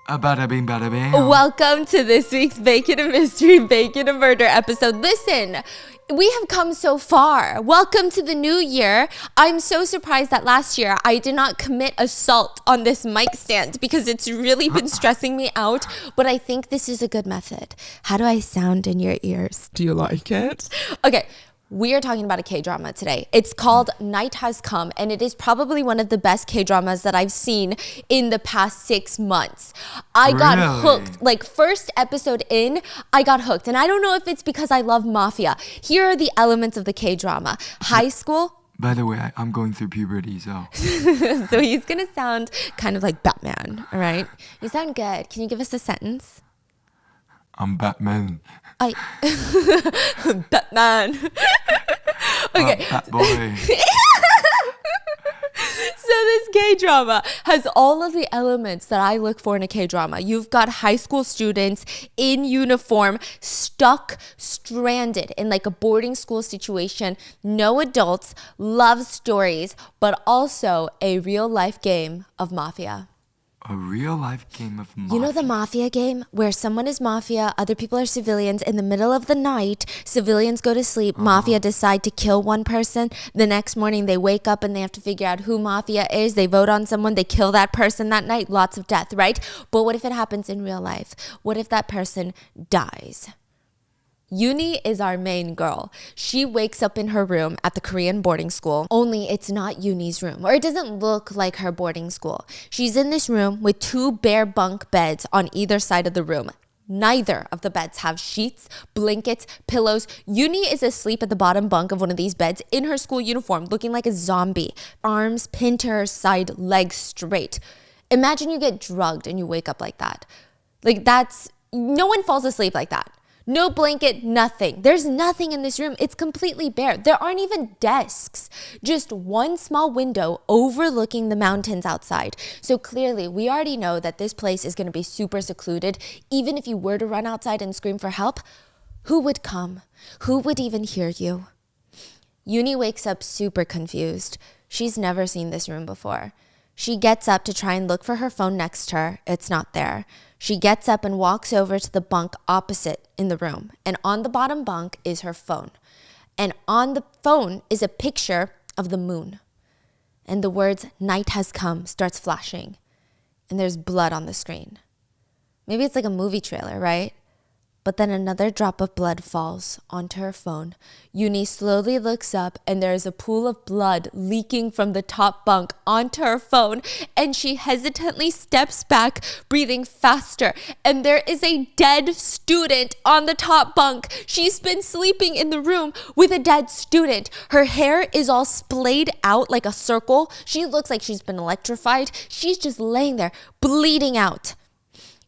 Bada bing, bada bing. Welcome to this week's Bacon and Mystery, Bacon and Murder episode. Listen, we have come so far. Welcome to the new year. I'm so surprised that last year I did not commit assault on this mic stand because it's really been stressing me out. But I think this is a good method. How do I sound in your ears? Do you like it? Okay. We are talking about a K-drama today. It's called Night Has Come, and it is probably one of the best K-dramas that I've seen in the past 6 months. I got hooked. Like, first episode in, I got hooked. And I don't know if it's because I love Mafia. Here are the elements of the K-drama. High school. By the way, I'm going through puberty, so. So he's going to sound kind of like Batman, all right? You sound good. Can you give us a sentence? I'm Batman. Batman. Okay. Bat boy. So this K-drama has all of the elements that I look for in a K-drama. You've got high school students in uniform, stuck, stranded in like a boarding school situation. No adults, love stories, but also a real life game of Mafia. A real life game of Mafia. You know the Mafia game where someone is Mafia, other people are civilians. In the middle of the night, civilians go to sleep. Mafia decide to kill one person. The next morning they wake up and they have to figure out who Mafia is. They vote on someone. They kill that person that night. Lots of death, right? But what if it happens in real life? What if that person dies? Uni is our main girl. She wakes up in her room at the Korean boarding school, only it's not Uni's room, or it doesn't look like her boarding school. She's in this room with 2 bare bunk beds on either side of the room. Neither of the beds have sheets, blankets, pillows. Uni is asleep at the bottom bunk of one of these beds in her school uniform, looking like a zombie. Arms pinned to her side, legs straight. Imagine you get drugged and you wake up like that. No one falls asleep like that. No blanket, nothing. There's nothing in this room. It's completely bare. There aren't even desks. Just one small window overlooking the mountains outside. So clearly, we already know that this place is going to be super secluded. Even if you were to run outside and scream for help, who would come? Who would even hear you? Uni wakes up super confused. She's never seen this room before. She gets up to try and look for her phone next to her. It's not there. She gets up and walks over to the bunk opposite in the room. And on the bottom bunk is her phone. And on the phone is a picture of the moon. And the words, "Night has come," starts flashing. And there's blood on the screen. Maybe it's like a movie trailer, right? But then another drop of blood falls onto her phone. Uni slowly looks up and there is a pool of blood leaking from the top bunk onto her phone. And she hesitantly steps back, breathing faster. And there is a dead student on the top bunk. She's been sleeping in the room with a dead student. Her hair is all splayed out like a circle. She looks like she's been electrified. She's just laying there, bleeding out.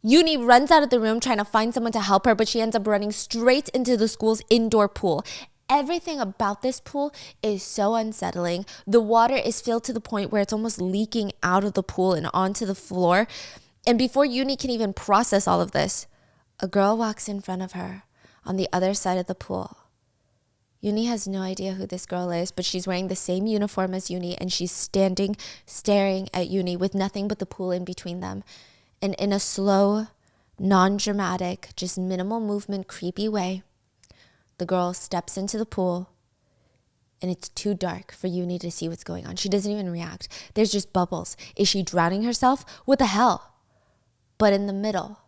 Uni runs out of the room trying to find someone to help her, but she ends up running straight into the school's indoor pool. Everything about this pool is so unsettling. The water is filled to the point where it's almost leaking out of the pool and onto the floor. And before Uni can even process all of this, a girl walks in front of her on the other side of the pool. Uni has no idea who this girl is, but she's wearing the same uniform as Uni, and she's standing, staring at Uni with nothing but the pool in between them. And in a slow, non-dramatic, just minimal movement, creepy way, the girl steps into the pool, and it's too dark for Uni to see what's going on. She doesn't even react. There's just bubbles. Is she drowning herself? What the hell? But in the middle,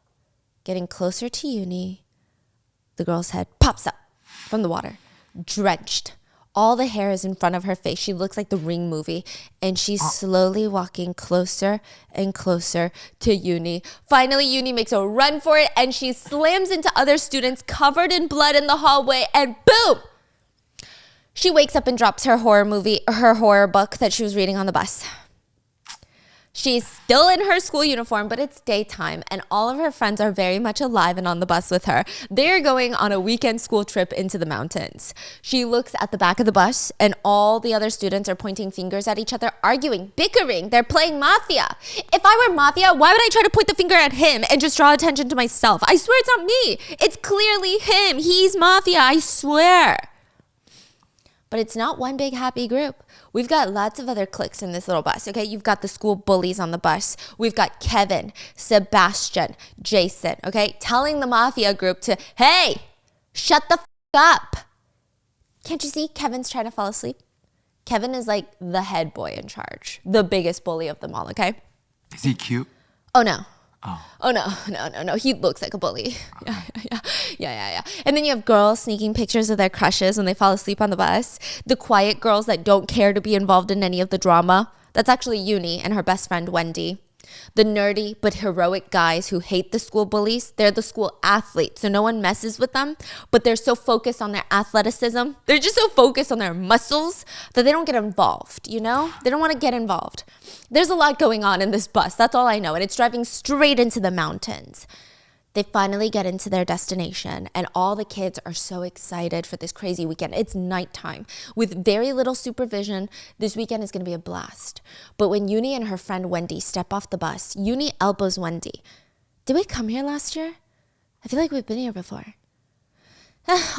getting closer to Uni, the girl's head pops up from the water, drenched. All the hair is in front of her face. She looks like the Ring movie. And she's slowly walking closer and closer to Uni. Finally, Uni makes a run for it. And she slams into other students covered in blood in the hallway. And boom! She wakes up and drops her horror book that she was reading on the bus. She's still in her school uniform, but it's daytime, and all of her friends are very much alive and on the bus with her. They're going on a weekend school trip into the mountains. She looks at the back of the bus, and all the other students are pointing fingers at each other, arguing, bickering. They're playing Mafia. If I were Mafia, why would I try to point the finger at him and just draw attention to myself? I swear it's not me. It's clearly him. He's Mafia, I swear. But it's not one big happy group. We've got lots of other cliques in this little bus, okay? You've got the school bullies on the bus. We've got Kevin, Sebastian, Jason, okay? Telling the Mafia group to, hey, shut the up. Can't you see Kevin's trying to fall asleep? Kevin is like the head boy in charge, the biggest bully of them all, okay? Is he cute? Oh, no. Oh, No. He looks like a bully. Yeah. And then you have girls sneaking pictures of their crushes when they fall asleep on the bus. The quiet girls that don't care to be involved in any of the drama. That's actually Uni and her best friend, Wendy. The nerdy but heroic guys who hate the school bullies, they're the school athletes, so no one messes with them, but they're so focused on their athleticism, they're just so focused on their muscles that they don't get involved, you know? They don't want to get involved. There's a lot going on in this bus, that's all I know, and it's driving straight into the mountains. They finally get into their destination, and all the kids are so excited for this crazy weekend. It's nighttime. With very little supervision, this weekend is going to be a blast. But when Uni and her friend Wendy step off the bus, Uni elbows Wendy. Did we come here last year? I feel like we've been here before.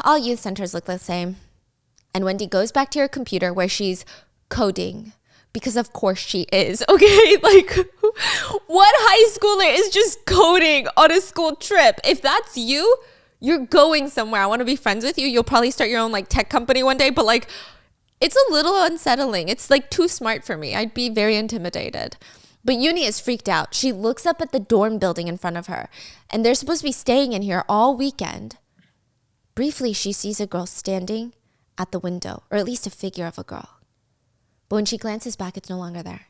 All youth centers look the same. And Wendy goes back to her computer where she's coding. Because of course she is, okay? Like, what high schooler is just coding on a school trip? If that's you, you're going somewhere. I want to be friends with you. You'll probably start your own like tech company one day, but like, it's a little unsettling. It's like too smart for me. I'd be very intimidated. But Uni is freaked out. She looks up at the dorm building in front of her, and they're supposed to be staying in here all weekend. Briefly, she sees a girl standing at the window, or at least a figure of a girl. But when she glances back, it's no longer there.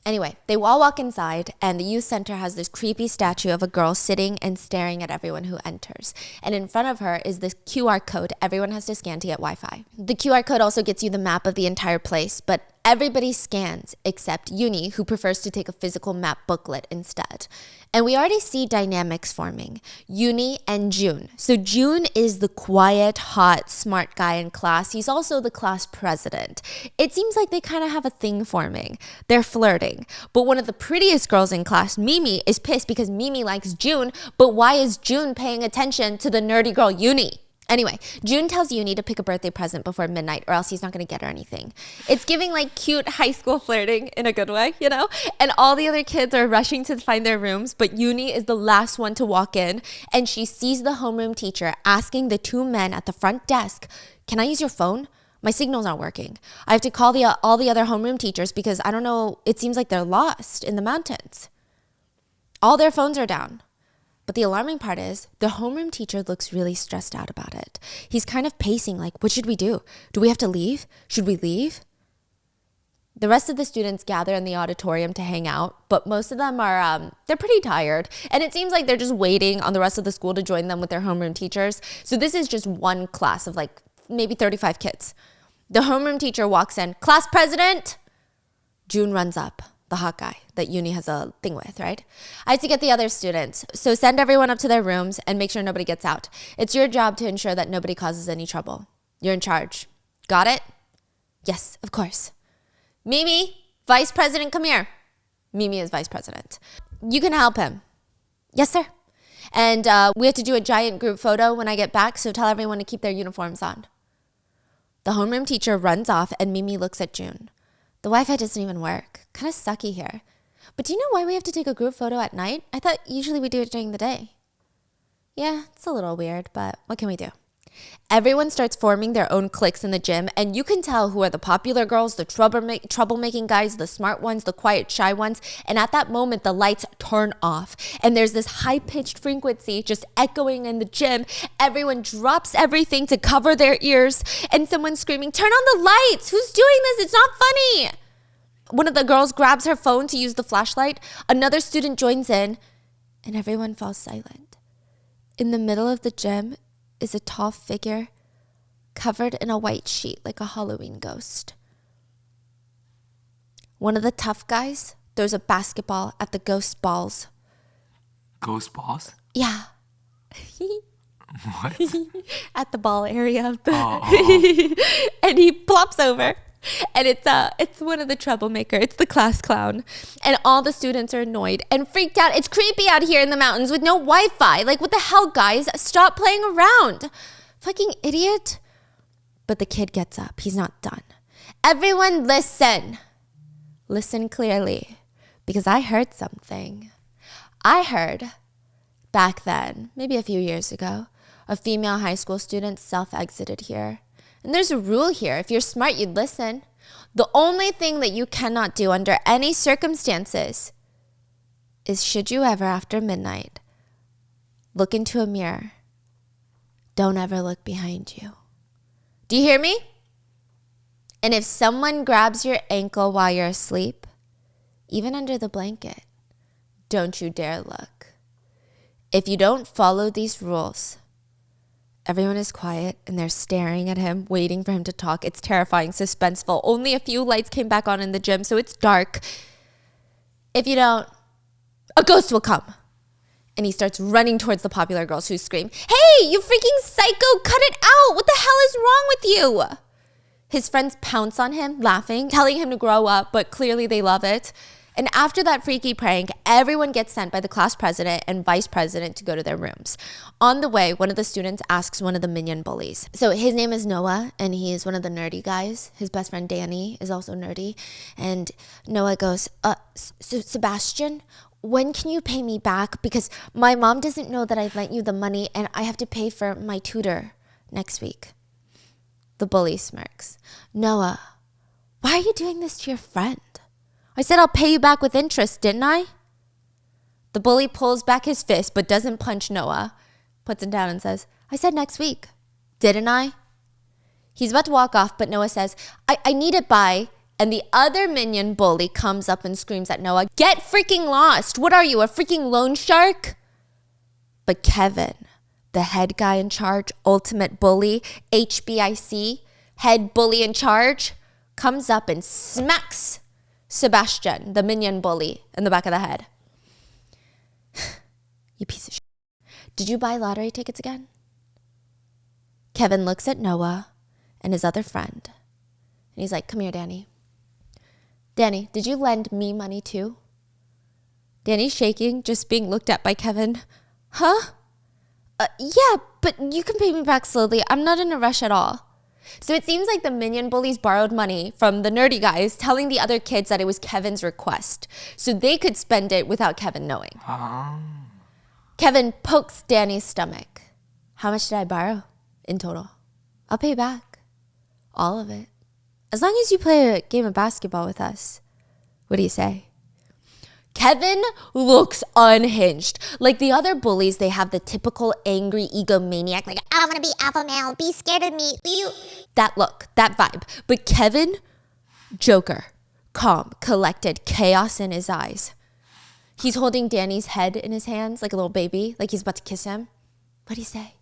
Anyway, they all walk inside, and the youth center has this creepy statue of a girl sitting and staring at everyone who enters. And in front of her is this QR code everyone has to scan to get Wi-Fi. The QR code also gets you the map of the entire place, but everybody scans except Uni, who prefers to take a physical map booklet instead. And we already see dynamics forming. Uni and June. So June is the quiet, hot, smart guy in class. He's also the class president. It seems like they kind of have a thing forming. They're flirting. But one of the prettiest girls in class, Mimi, is pissed because Mimi likes June. But why is June paying attention to the nerdy girl Uni? Anyway, June tells Uni to pick a birthday present before midnight or else he's not going to get her anything. It's giving like cute high school flirting in a good way, you know? And all the other kids are rushing to find their rooms, but Uni is the last one to walk in, and she sees the homeroom teacher asking the two men at the front desk, "Can I use your phone? My signal's not working. I have to call all the other homeroom teachers because I don't know, it seems like they're lost in the mountains." All their phones are down. But the alarming part is the homeroom teacher looks really stressed out about it. He's kind of pacing like, what should we do? Do we have to leave? Should we leave? The rest of the students gather in the auditorium to hang out, but most of them are, they're pretty tired. And it seems like they're just waiting on the rest of the school to join them with their homeroom teachers. So this is just one class of like maybe 35 kids. The homeroom teacher walks in, "Class president." June runs up. The hot guy that Uni has a thing with, right? "I have to get the other students, so send everyone up to their rooms and make sure nobody gets out. It's your job to ensure that nobody causes any trouble. You're in charge. Got it?" "Yes, of course." "Mimi, vice president, come here." Mimi is vice president. "You can help him." "Yes, sir. And we have to do a giant group photo when I get back, so tell everyone to keep their uniforms on." The homeroom teacher runs off, and Mimi looks at June. "The Wi-Fi doesn't even work. Kind of sucky here. But do you know why we have to take a group photo at night? I thought usually we do it during the day." "Yeah, it's a little weird, but what can we do?" Everyone starts forming their own cliques in the gym, and you can tell who are the popular girls, the troublemaking guys, the smart ones, the quiet, shy ones. And at that moment, the lights turn off, and there's this high-pitched frequency just echoing in the gym. Everyone drops everything to cover their ears, and someone's screaming, "Turn on the lights! Who's doing this? It's not funny!" One of the girls grabs her phone to use the flashlight. Another student joins in, and everyone falls silent. In the middle of the gym is a tall figure covered in a white sheet like a Halloween ghost. One of the tough guys throws a basketball at the ghost balls. Ghost balls? Yeah. What? At the ball area of the Oh. And he plops over. And it's one of the troublemakers. It's the class clown. And all the students are annoyed and freaked out. It's creepy out here in the mountains with no Wi-Fi. Like, what the hell, guys? Stop playing around. Fucking idiot. But the kid gets up. He's not done. Everyone listen. Listen clearly, because I heard something. I heard back then, maybe a few years ago, a female high school student self-exited here. And there's a rule here. If you're smart, you'd listen. The only thing that you cannot do under any circumstances is, should you ever after midnight look into a mirror, don't ever look behind you. Do you hear me? And if someone grabs your ankle while you're asleep, even under the blanket, don't you dare look. If you don't follow these rules, everyone is quiet and they're staring at him, waiting for him to talk. It's terrifying, suspenseful. Only a few lights came back on in the gym, so it's dark. If you don't, a ghost will come. And he starts running towards the popular girls who scream, "Hey, you freaking psycho, cut it out. What the hell is wrong with you?" His friends pounce on him, laughing, telling him to grow up, but clearly they love it. And after that freaky prank, everyone gets sent by the class president and vice president to go to their rooms. On the way, one of the students asks one of the minion bullies. So his name is Noah, and he's one of the nerdy guys. His best friend Danny is also nerdy. And Noah goes, Sebastian, when can you pay me back? Because my mom doesn't know that I lent you the money, and I have to pay for my tutor next week. The bully smirks. Noah, why are you doing this to your friend? I said I'll pay you back with interest, didn't I? The bully pulls back his fist but doesn't punch Noah, puts him down and says, I said next week, didn't I? He's about to walk off, but Noah says, I need it by, and the other minion bully comes up and screams at Noah, get freaking lost. What are you, a freaking loan shark? But Kevin, the head guy in charge, ultimate bully, HBIC, head bully in charge, comes up and smacks Sebastian, the minion bully, in the back of the head. You piece of shit. Did you buy lottery tickets again? Kevin looks at Noah and his other friend, and he's like, come here, Danny. Danny, did you lend me money too? Danny's shaking, just being looked at by Kevin. Huh? Yeah, but you can pay me back slowly. I'm not in a rush at all. So it seems like the minion bullies borrowed money from the nerdy guys, telling the other kids that it was Kevin's request, so they could spend it without Kevin knowing. Kevin pokes Danny's stomach. How much did I borrow in total? I'll pay back. All of it. As long as you play a game of basketball with us. What do you say? Kevin looks unhinged. Like the other bullies, they have the typical angry egomaniac, like, I want to be alpha male, be scared of me. That look, that vibe. But Kevin, Joker, calm, collected, chaos in his eyes. He's holding Danny's head in his hands like a little baby, like he's about to kiss him. What'd he say?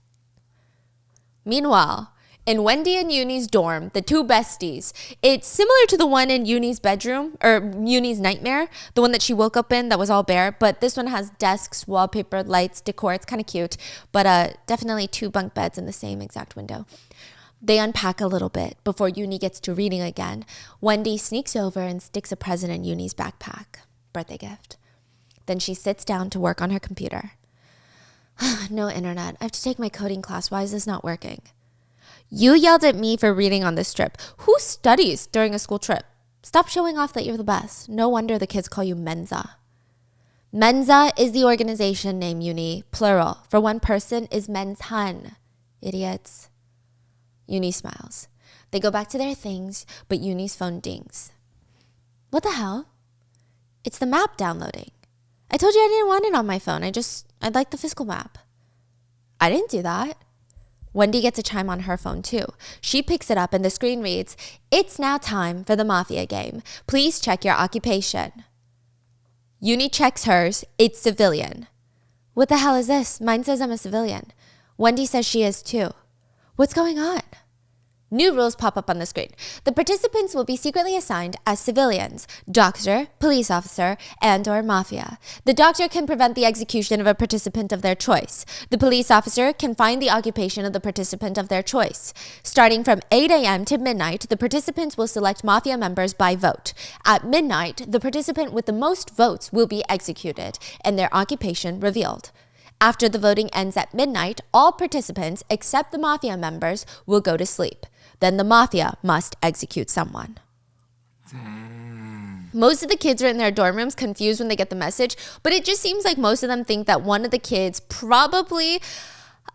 Meanwhile, in Wendy and Uni's dorm, the two besties, it's similar to the one in Uni's bedroom, or Uni's nightmare, the one that she woke up in that was all bare, but this one has desks, wallpaper, lights, decor. It's kind of cute, but definitely two bunk beds in the same exact window. They unpack a little bit before Uni gets to reading again. Wendy sneaks over and sticks a present in Uni's backpack, birthday gift. Then she sits down to work on her computer. No internet. I have to take my coding class. Why is this not working? You yelled at me for reading on this trip. Who studies during a school trip? Stop showing off that you're the best. No wonder the kids call you Mensa. Mensa is the organization name, Uni. Plural. For one person is Mensan. Idiots. Uni smiles. They go back to their things, but Uni's phone dings. What the hell? It's the map downloading. I told you I didn't want it on my phone. I'd like the physical map. I didn't do that. Wendy gets a chime on her phone too. She picks it up and the screen reads, it's now time for the Mafia game. Please check your occupation. Uni checks hers. It's civilian. What the hell is this? Mine says I'm a civilian. Wendy says she is too. What's going on? New rules pop up on the screen. The participants will be secretly assigned as civilians, doctor, police officer, and/or mafia. The doctor can prevent the execution of a participant of their choice. The police officer can find the occupation of the participant of their choice. Starting from 8 a.m. to midnight, the participants will select mafia members by vote. At midnight, the participant with the most votes will be executed and their occupation revealed. After the voting ends at midnight, all participants except the mafia members will go to sleep. Then the mafia must execute someone. Dang. Most of the kids are in their dorm rooms confused when they get the message, but it just seems like most of them think that one of the kids probably,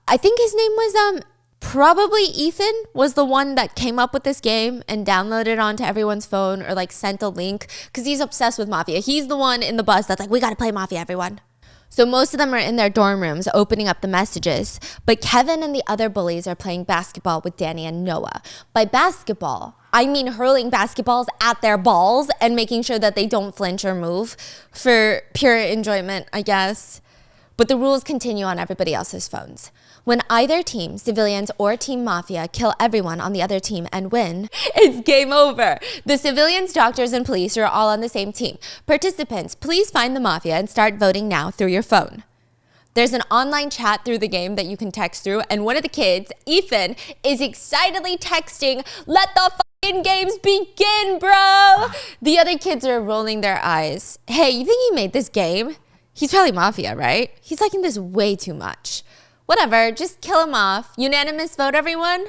I think his name was, probably Ethan was the one that came up with this game and downloaded it onto everyone's phone or like sent a link because he's obsessed with Mafia. He's the one in the bus that's like, we got to play Mafia, everyone. So most of them are in their dorm rooms opening up the messages, but Kevin and the other bullies are playing basketball with Danny and Noah. By basketball, I mean hurling basketballs at their balls and making sure that they don't flinch or move for pure enjoyment, I guess. But the rules continue on everybody else's phones. When either team, civilians or Team Mafia, kill everyone on the other team and win, it's game over. The civilians, doctors, and police are all on the same team. Participants, please find the Mafia and start voting now through your phone. There's an online chat through the game that you can text through, and one of the kids, Ethan, is excitedly texting, "Let the fucking games begin, bro!" The other kids are rolling their eyes. Hey, you think he made this game? He's probably Mafia, right? He's liking this way too much. Whatever, just kill him off. Unanimous vote, everyone?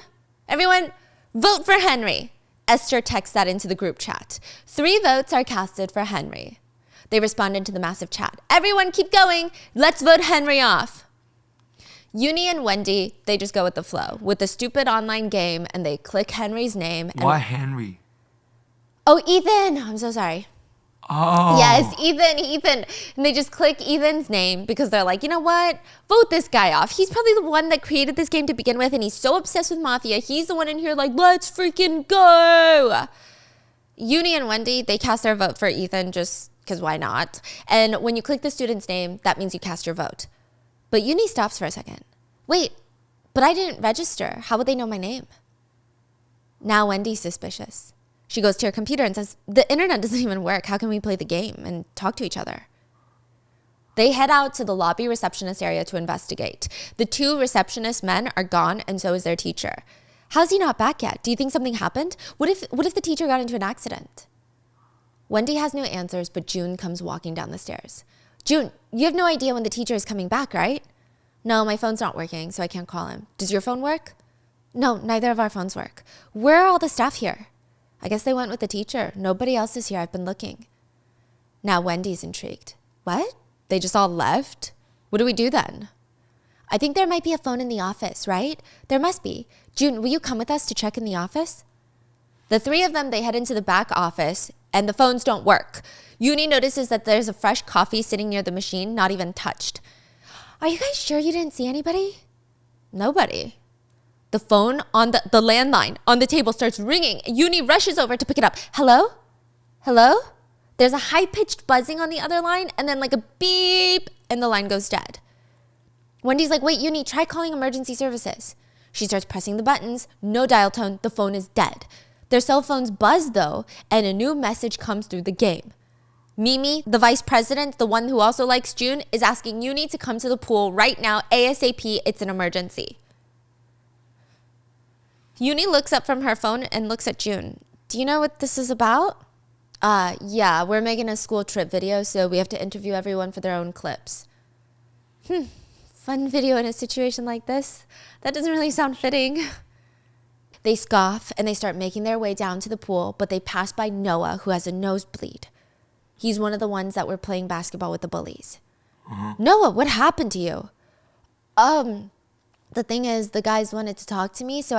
Everyone, vote for Henry. Esther texts that into the group chat. 3 votes are casted for Henry. They responded to the massive chat. Everyone keep going. Let's vote Henry off. Uni and Wendy, they just go with the flow with the stupid online game and they click Henry's name. Why Henry? Oh, Ethan. I'm so sorry. Oh. Yes, Ethan. And they just click Ethan's name because they're like, you know what? Vote this guy off. He's probably the one that created this game to begin with, and he's so obsessed with Mafia. He's the one in here like, let's freaking go. Uni and Wendy, they cast their vote for Ethan just because why not? And when you click the student's name, that means you cast your vote. But Uni stops for a second. Wait, but I didn't register. How would they know my name? Now Wendy's suspicious. She goes to her computer and says, the internet doesn't even work. How can we play the game and talk to each other? They head out to the lobby receptionist area to investigate. The 2 receptionist men are gone, and so is their teacher. How's he not back yet? Do you think something happened? What if the teacher got into an accident? Wendy has no answers, but June comes walking down the stairs. June, you have no idea when the teacher is coming back, right? No, my phone's not working, so I can't call him. Does your phone work? No, neither of our phones work. Where are all the staff here? I guess they went with the teacher. Nobody else is here. I've been looking. Now Wendy's intrigued. What? They just all left? What do we do then? I think there might be a phone in the office, right? There must be. June, will you come with us to check in the office? The 3 of them, they head into the back office and the phones don't work. Uni notices that there's a fresh coffee sitting near the machine, not even touched. Are you guys sure you didn't see anybody? Nobody. The phone on the landline on the table starts ringing. Uni rushes over to pick it up. Hello? Hello? There's a high-pitched buzzing on the other line and then like a beep and the line goes dead. Wendy's like, wait, Uni, try calling emergency services. She starts pressing the buttons. No dial tone. The phone is dead. Their cell phones buzz though, and a new message comes through the game. Mimi, the vice president, the one who also likes June, is asking Uni to come to the pool right now, ASAP. It's an emergency. Uni looks up from her phone and looks at June. Do you know what this is about? Yeah, we're making a school trip video, so we have to interview everyone for their own clips. Fun video in a situation like this? That doesn't really sound fitting. They scoff and they start making their way down to the pool, but they pass by Noah, who has a nosebleed. He's one of the ones that were playing basketball with the bullies. Noah, what happened to you? The thing is, the guys wanted to talk to me, so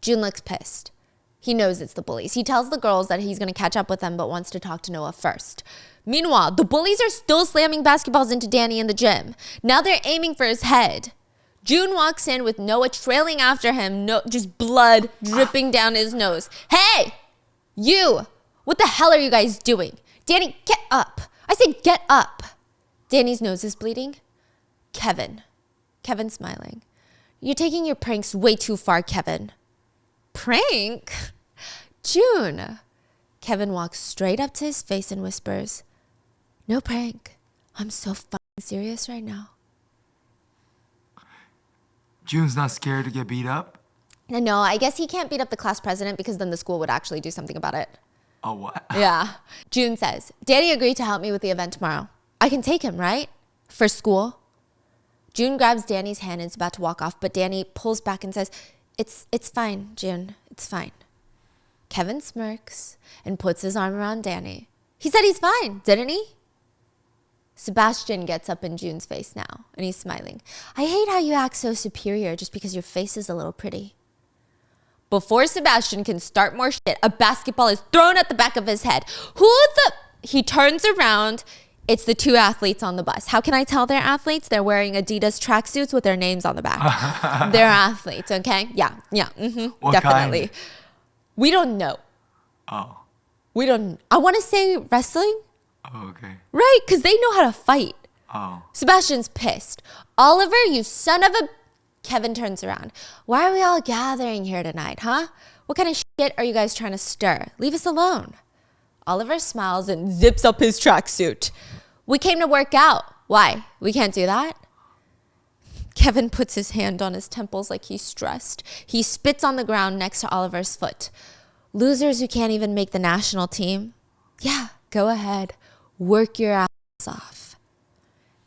June looks pissed. He knows it's the bullies. He tells the girls that he's going to catch up with them, but wants to talk to Noah first. Meanwhile, the bullies are still slamming basketballs into Danny in the gym. Now they're aiming for his head. June walks in with Noah trailing after him, just blood dripping down his nose. Hey, you, what the hell are you guys doing? Danny, get up. I said get up. Danny's nose is bleeding. Kevin's smiling. You're taking your pranks way too far, Kevin. Prank? June. Kevin walks straight up to his face and whispers, no prank. I'm so fucking serious right now. June's not scared to get beat up? No, I guess he can't beat up the class president because then the school would actually do something about it. Oh, what? Yeah. June says, Danny agreed to help me with the event tomorrow. I can take him, right? For school. June grabs Danny's hand and is about to walk off, but Danny pulls back and says, it's fine, June. It's fine. Kevin smirks and puts his arm around Danny. He said he's fine, didn't he? Sebastian gets up in June's face now, and he's smiling. I hate how you act so superior just because your face is a little pretty. Before Sebastian can start more shit, a basketball is thrown at the back of his head. He turns around. It's the two athletes on the bus. How can I tell they're athletes? They're wearing Adidas tracksuits with their names on the back. They're athletes, okay? Yeah, What definitely. kind? We don't know. Oh. I want to say wrestling. Oh, okay. Right, because they know how to fight. Oh. Sebastian's pissed. Oliver, you son of a... Kevin turns around. Why are we all gathering here tonight, huh? What kind of shit are you guys trying to stir? Leave us alone. Oliver smiles and zips up his tracksuit. We came to work out. Why? We can't do that? Kevin puts his hand on his temples like he's stressed. He spits on the ground next to Oliver's foot. Losers who can't even make the national team. Yeah, go ahead. Work your ass off.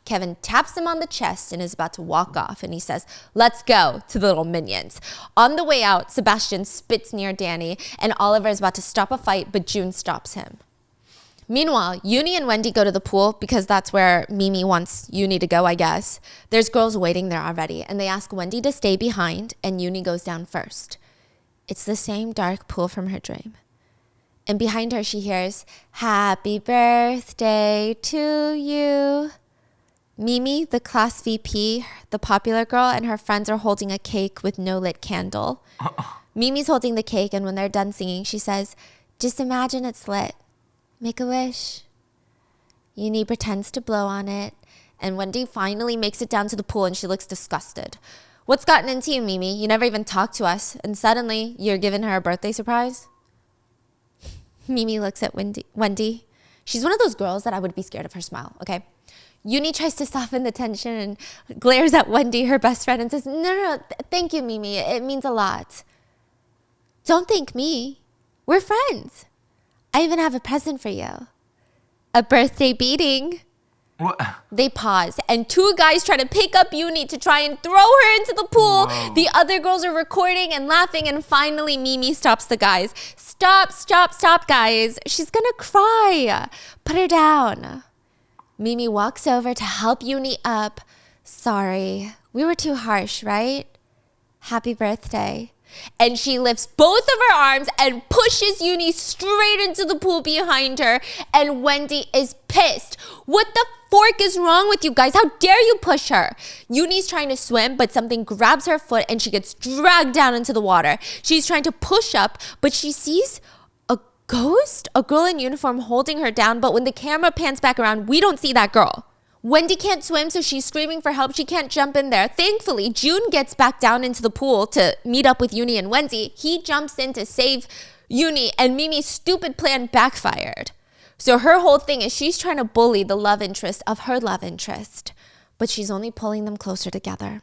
Kevin taps him on the chest and is about to walk off, and he says, let's go, to the little minions. On the way out, Sebastian spits near Danny, and Oliver is about to stop a fight, but June stops him. Meanwhile, Uni and Wendy go to the pool because that's where Mimi wants Uni to go, I guess. There's girls waiting there already, and they ask Wendy to stay behind, and Uni goes down first. It's the same dark pool from her dream. And behind her, she hears, happy birthday to you. Mimi, the class VP, the popular girl, and her friends are holding a cake with no lit candle. Mimi's holding the cake, and when they're done singing, she says, just imagine it's lit. Make a wish. Uni pretends to blow on it, and Wendy finally makes it down to the pool, and she looks disgusted. What's gotten into you, Mimi? You never even talked to us, and suddenly you're giving her a birthday surprise? Mimi looks at Wendy. She's one of those girls that I would be scared of her smile, okay? Uni tries to soften the tension and glares at Wendy, her best friend, and says, no, thank you, Mimi. It means a lot. Don't thank me. We're friends. I even have a present for you. A birthday beating. What? They pause, and two guys try to pick up Uni to try and throw her into the pool. Whoa. The other girls are recording and laughing, and finally Mimi stops the guys. Stop, guys. She's gonna cry. Put her down. Mimi walks over to help Uni up. Sorry, we were too harsh, right? Happy birthday. And she lifts both of her arms and pushes Uni straight into the pool behind her. And Wendy is pissed. What the fork is wrong with you guys? How dare you push her? Uni's trying to swim, but something grabs her foot and she gets dragged down into the water. She's trying to push up, but she sees a ghost, a girl in uniform holding her down. But when the camera pans back around, we don't see that girl. Wendy can't swim, so she's screaming for help. She can't jump in there. Thankfully, June gets back down into the pool to meet up with Uni and Wendy. He jumps in to save Uni, and Mimi's stupid plan backfired. So her whole thing is she's trying to bully the love interest of her love interest, but she's only pulling them closer together.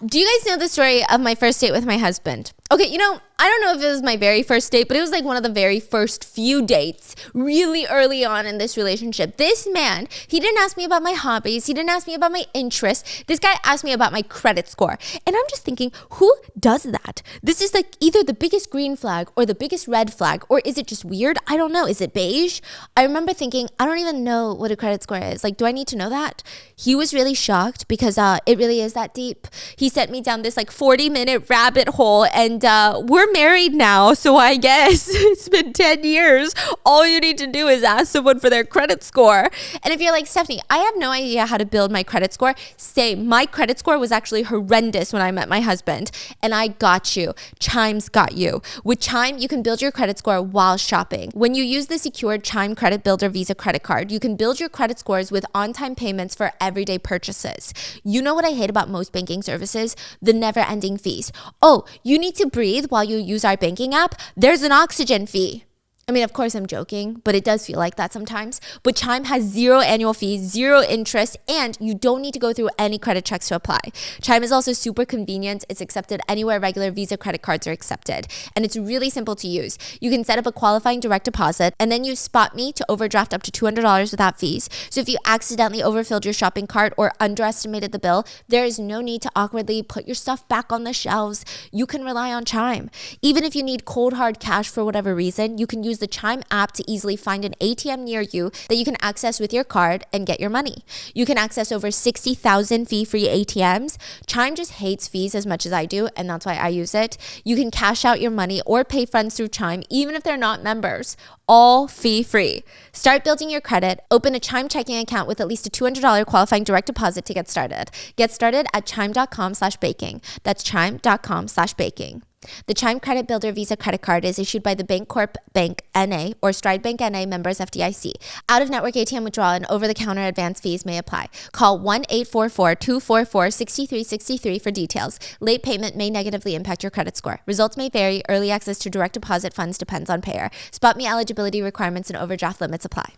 Do you guys know the story of my first date with my husband? Okay, I don't know if it was my very first date, but it was like one of the very first few dates really early on in this relationship. This man, he didn't ask me about my hobbies. He didn't ask me about my interests. This guy asked me about my credit score. And I'm just thinking, who does that? This is like either the biggest green flag or the biggest red flag, or is it just weird? I don't know. Is it beige? I remember thinking, I don't even know what a credit score is. Like, do I need to know that? He was really shocked because it really is that deep. He sent me down this like 40-minute rabbit hole, and we're married now, so I guess it's been 10 years. All you need to do is ask someone for their credit score. And if you're like, Stephanie, I have no idea how to build my credit score, same. My credit score was actually horrendous when I met my husband, and I got you. Chime's got you. With Chime, you can build your credit score while shopping. When you use the secured Chime Credit Builder Visa credit card, you can build your credit scores with on-time payments for everyday purchases. You know what I hate about most banking services? The never-ending fees. Oh, you need to breathe while you use our banking app? There's an oxygen fee. I mean, of course I'm joking, but it does feel like that sometimes. But Chime has 0 annual fees, 0 interest, and you don't need to go through any credit checks to apply. Chime is also super convenient. It's accepted anywhere regular Visa credit cards are accepted. And it's really simple to use. You can set up a qualifying direct deposit and then use Spot Me to overdraft up to $200 without fees. So if you accidentally overfilled your shopping cart or underestimated the bill, there is no need to awkwardly put your stuff back on the shelves. You can rely on Chime. Even if you need cold hard cash for whatever reason, you can use the Chime app to easily find an ATM near you that you can access with your card and get your money. You can access over 60,000 fee-free ATMs. Chime just hates fees as much as I do, and that's why I use it. You can cash out your money or pay friends through Chime, even if they're not members. All fee-free. Start building your credit. Open a Chime checking account with at least a $200 qualifying direct deposit to get started. Get started at chime.com/baking. That's chime.com/baking. The Chime Credit Builder Visa credit card is issued by the Bancorp Bank N.A. or Stride Bank N.A. members FDIC. Out-of-network ATM withdrawal and over-the-counter advance fees may apply. Call 1-844-244-6363 for details. Late payment may negatively impact your credit score. Results may vary. Early access to direct deposit funds depends on payer. Spot Me eligibility requirements and overdraft limits apply.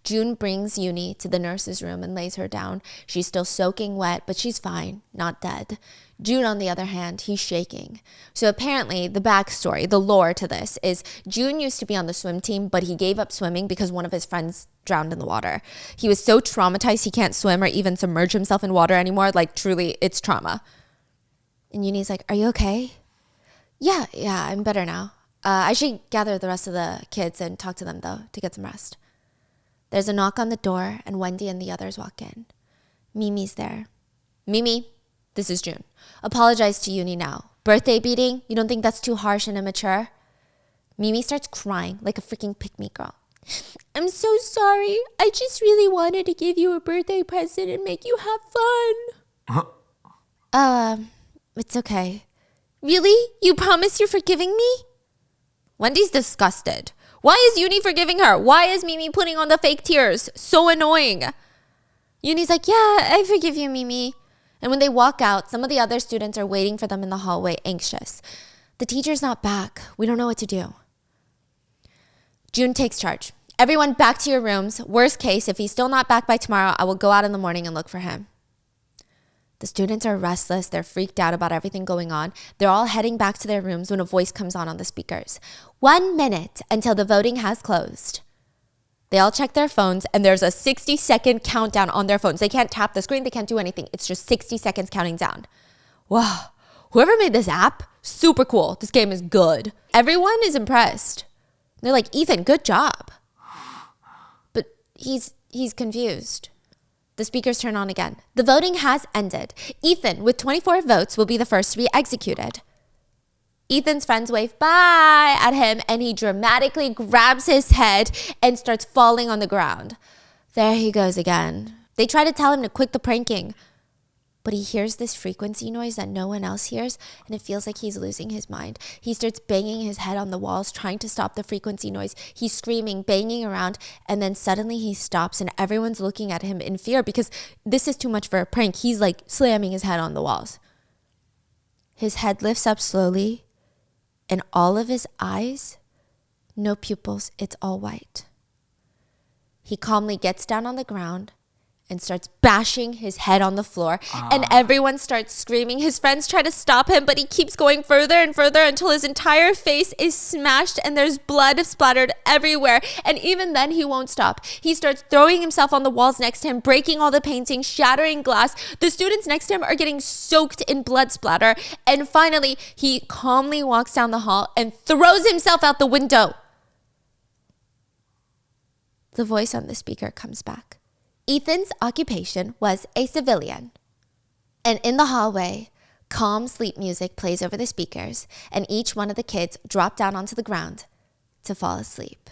June brings Uni to the nurse's room and lays her down. She's still soaking wet, but she's fine, not dead. June, on the other hand, he's shaking. So apparently the backstory, the lore to this is June used to be on the swim team, but he gave up swimming because one of his friends drowned in the water. He was so traumatized he can't swim or even submerge himself in water anymore. Like, truly, it's trauma. And Uni's like, are you okay? Yeah, I'm better now. I should gather the rest of the kids and talk to them, though, to get some rest. There's a knock on the door, and Wendy and the others walk in. Mimi's there. Mimi, this is June. Apologize to Uni now. Birthday beating? You don't think that's too harsh and immature? Mimi starts crying like a freaking pick-me girl. I'm so sorry. I just really wanted to give you a birthday present and make you have fun. It's okay. Really? You promise you're forgiving me? Wendy's disgusted. Why is Uni forgiving her? Why is Mimi putting on the fake tears? So annoying. Uni's like, yeah, I forgive you, Mimi. And when they walk out, some of the other students are waiting for them in the hallway, anxious. The teacher's not back. We don't know what to do. June takes charge. Everyone back to your rooms. Worst case, if he's still not back by tomorrow, I will go out in the morning and look for him. The students are restless. They're freaked out about everything going on. They're all heading back to their rooms when a voice comes on the speakers. 1 minute until the voting has closed. They all check their phones, and there's a 60-second countdown on their phones. They can't tap the screen. They can't do anything. It's just 60 seconds counting down. Wow. Whoever made this app, super cool. This game is good. Everyone is impressed. They're like, Ethan, good job. But he's confused. The speakers turn on again. The voting has ended. Ethan, with 24 votes, will be the first to be executed. Ethan's friends wave bye at him, and he dramatically grabs his head and starts falling on the ground. There he goes again. They try to tell him to quit the pranking, but he hears this frequency noise that no one else hears, and it feels like he's losing his mind. He starts banging his head on the walls, trying to stop the frequency noise. He's screaming, banging around, and then suddenly he stops, and everyone's looking at him in fear because this is too much for a prank. He's like slamming his head on the walls. His head lifts up slowly, and all of his eyes, no pupils, it's all white. He calmly gets down on the ground and starts bashing his head on the floor. And everyone starts screaming. His friends try to stop him, but he keeps going further and further until his entire face is smashed and there's blood splattered everywhere. And even then, he won't stop. He starts throwing himself on the walls next to him, breaking all the paintings, shattering glass. The students next to him are getting soaked in blood splatter. And finally, he calmly walks down the hall and throws himself out the window. The voice on the speaker comes back. Ethan's occupation was a civilian. And in the hallway, calm sleep music plays over the speakers, and each one of the kids drop down onto the ground to fall asleep.